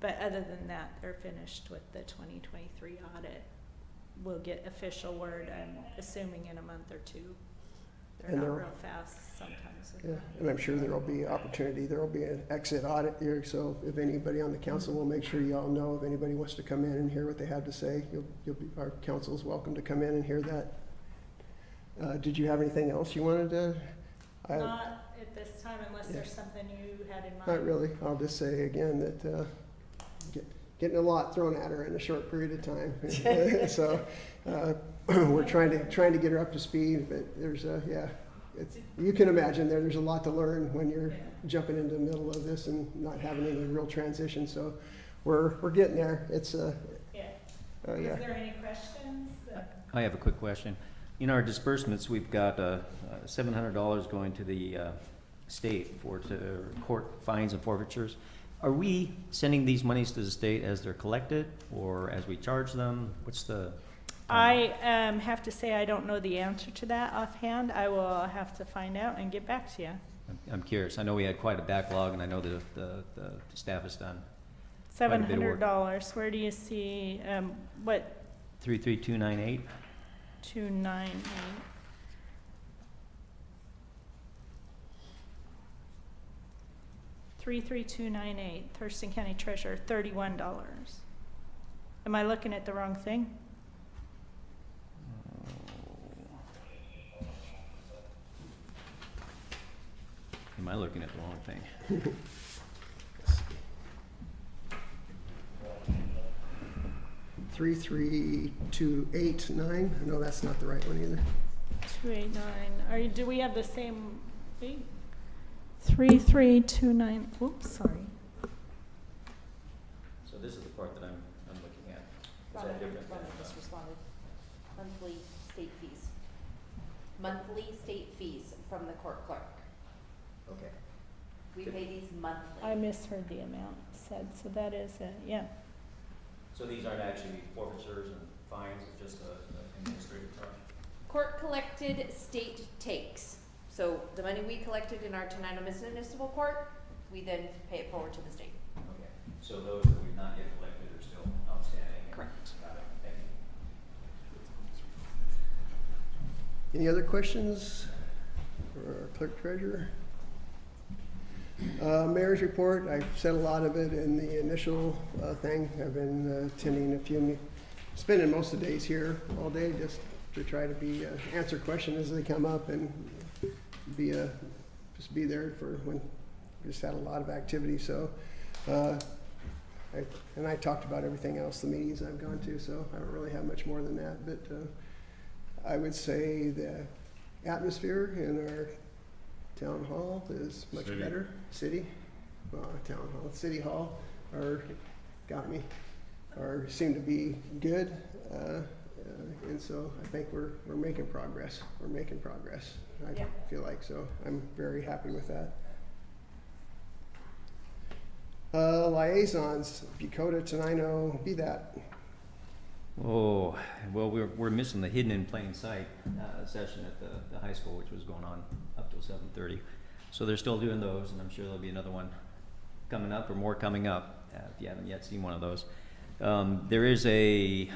but other than that, they're finished with the 2023 audit. We'll get official word, I'm assuming in a month or two. They're And not they're- real fast sometimes. Yeah, and I'm sure there'll be opportunity, there'll be an exit audit here, so if anybody on the council, will make sure you all know if anybody wants to come in and hear what they have to say, our council's welcome to come in and hear that. Did you have anything else you wanted to? Not at this time, unless Yeah. there's something you had in mind. Not really. I'll just say again that getting a lot thrown at her in a short period of time. So we're trying to get her up to speed, but there's you can imagine there's a lot to learn when you're jumping into the middle of this and not having any real transition. So we're getting there. It's Yeah. yeah. Is there any questions? I have a quick question. In our disbursements, we've got $700 going to the state to court fines and forfeitures. Are we sending these monies to the state as they're collected, or as we charge them? What's the? I have to say I don't know the answer to that offhand. I will have to find out and get back to you. I'm curious. I know we had quite a backlog, and I know the staff has done $700. Quite a bit of Where do you see what 33298. 298? $33298. Thurston County Treasurer, $31. Am I looking at the wrong thing? Am I looking at the wrong thing? Three, 33289. No, that's not the right one either. 289. Do we have the same? Wait. 3329. Oops, sorry. So this is the part that I'm looking at. Is that different? Just responded. Monthly state fees. monthly state fees from the court clerk. Okay. We pay these monthly. I misheard the amount said, so that is, yeah. So these aren't actually forfeitures and fines, it's just an administrative charge? Court collected state takes. So the money we collected in our Tenino Municipal Court, we then pay it forward to the state. Okay, so those that we've not yet collected are still outstanding? and- Correct. Got it, thank you. Any other questions for our clerk treasurer? Mayor's report, I said a lot of it in the initial thing. I've been attending spending most of the days here all day just to try to answer questions as they come up and just be there for when we just had a lot of activity. So, I talked about everything else, the meetings I've gone to, so I don't really have much more than that. But I would say the atmosphere in our town hall is much City. better. Town hall, city hall, seem to be good. And so I think we're making progress. We're making progress. I Yeah. feel like so. I'm very happy with that. Liaisons, Bucota, Tenino, be that. Oh, well, we're missing the hidden in plain sight session at the high school, which was going on up till 7:30. So they're still doing those, and I'm sure there'll be another one coming up or more coming up if you haven't yet seen one of those. There is a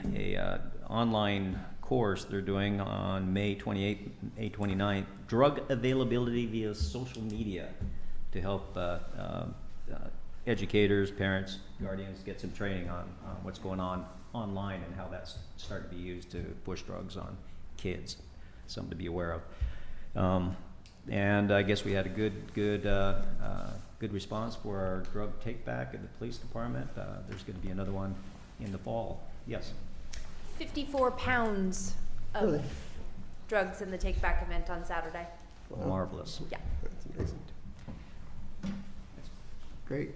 online course they're doing on May 28th, May 29th, drug availability via social media, to help educators, parents, guardians get some training on what's going on online and how that's starting to be used to push drugs on kids. Something to be aware of. And I guess we had a good response for our drug take back at the police department. There's going to be another one in the fall. Yes. 54 pounds of Really? drugs in the take back event on Saturday. Wow. Marvelous. Yeah. That's amazing. Great.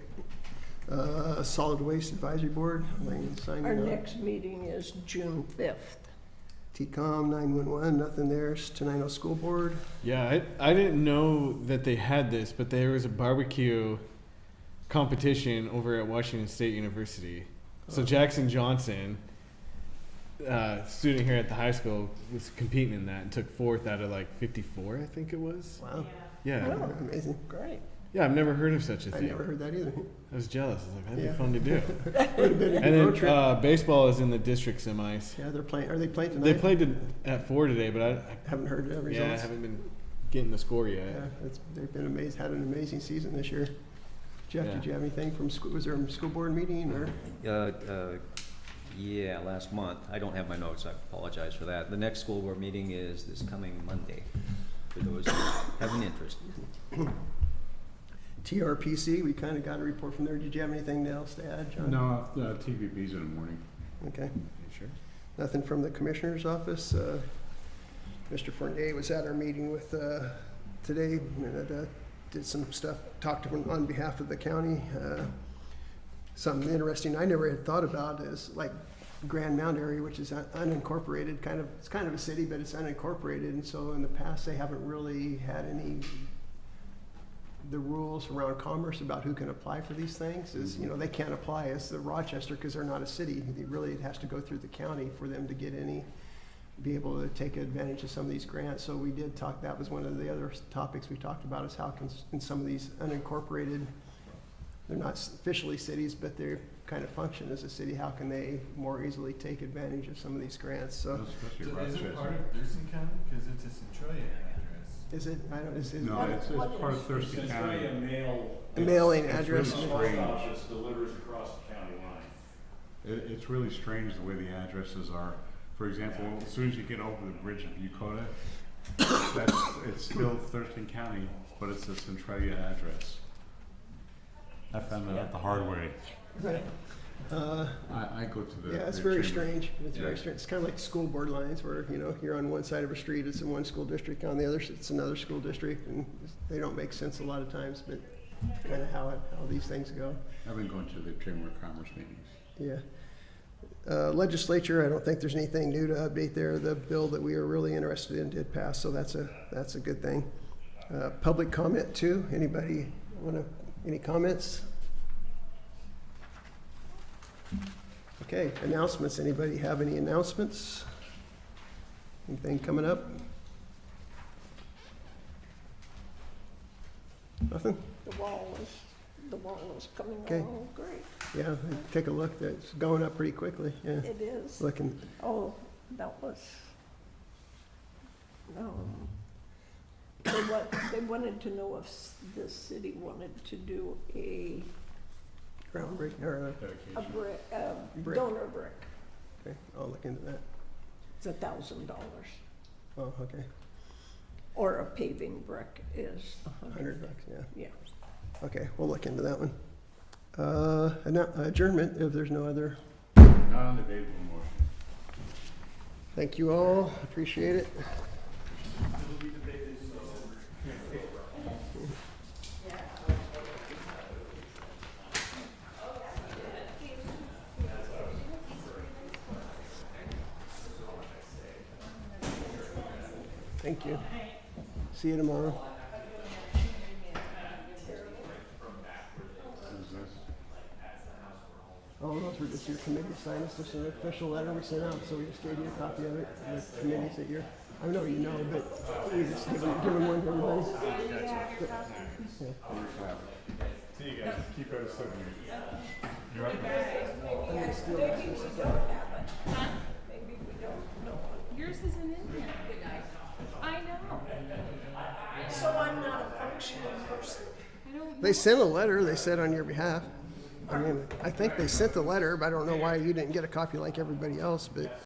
Solid Waste Advisory Board, Lane signing Our up. next meeting is June 5th. TCOM 911, nothing there. Tenino School Board. Yeah, I didn't know that they had this, but there was a barbecue competition over at Washington State University. So Jackson Johnson, student here at the high school, was competing in that and took 4th out of like 54, I think it was. Wow. Yeah. Oh. Amazing. Great. Yeah, I've never heard of such a I thing. never heard that either. I was jealous. I was like, that'd Yeah. be fun to do. Would have been a And good road then trip. baseball is in the district semis. Yeah, they're playing. Are they playing tonight? They played at 4 today, but I Haven't heard the results. yeah, I haven't been getting the score yet. Yeah, they've been amazing. Had an amazing season this year. Jeff, Yeah. did you have anything from school? Was there a school board meeting or? Yeah, last month. I don't have my notes. I apologize for that. The next school board meeting is this coming Monday, for those who have an interest. TRPC, we kind of got a report from there. Did you have anything else to add, John? No, TVB's in the morning. Okay. Sure. Nothing from the commissioner's office. Mr. Fournier was at our meeting with today, and did some stuff, talked to him on behalf of the county. Something interesting I never had thought about is like Grand Mound area, which is unincorporated, it's kind of a city, but it's unincorporated. And so in the past, they haven't really had the rules around commerce about who can apply for these things is, they can't apply as the Rochester because they're not a city. It has to go through the county for them to be able to take advantage of some of these grants. So we did talk, that was one of the other topics we talked about, is how can, in some of these unincorporated, they're not officially cities, but they're kind of function as a city, how can they more easily take advantage of some of these grants? So Especially Is it Rochester. part of Thurston County? Because it's a Centralia address. is it, I don't, is it No, it's part of Thurston County. a mailing It's address? really strange. Office delivers across the county line. It's really strange the way the addresses are. For example, as soon as you get over the bridge of Bucota, it's still Thurston County, but it's a Centralia address. I found that out the hard way. Right. I go to the. Yeah, it's the very chamber. strange. It's Yeah. very strange. It's kind of like school board lines where, you're on one side of a street, it's in one school district, on the other, it's another school district, and they don't make sense a lot of times, but kind of how these things go. I've been going to the Chamber of Commerce meetings. Yeah. Legislature, I don't think there's anything new to update there. The bill that we are really interested in did pass, so that's a good thing. Public comment too. Anybody any comments? Okay, announcements. Anybody have any announcements? Anything coming up? Nothing? The wall is coming Okay. along great. Yeah, take a look. It's going up pretty quickly. Yeah, It is. looking. Oh, that was, they wanted to know if the city wanted to do a Groundbreaking, or, brick, donor brick. okay, I'll look into that. It's $1,000. Oh, okay, Or a paving brick is $100, $100. yeah. Yeah. Okay, we'll look into that one. Adjournment, if there's no other. Non-debatable motion. Thank you all, appreciate it. Thank you. See you tomorrow. Oh, those were just your committee assignments, just an official letter we sent out, so we just gave you a copy of it, the committees that you're, I know you know, but we just give them one to everybody. See you guys. Keep it slipping. You're right. Yours isn't in there. I know. So I'm not a functioning person. I don't They sent a letter, they said on your behalf. I mean, I think they sent the letter, but I don't know why you didn't get a copy like everybody else, but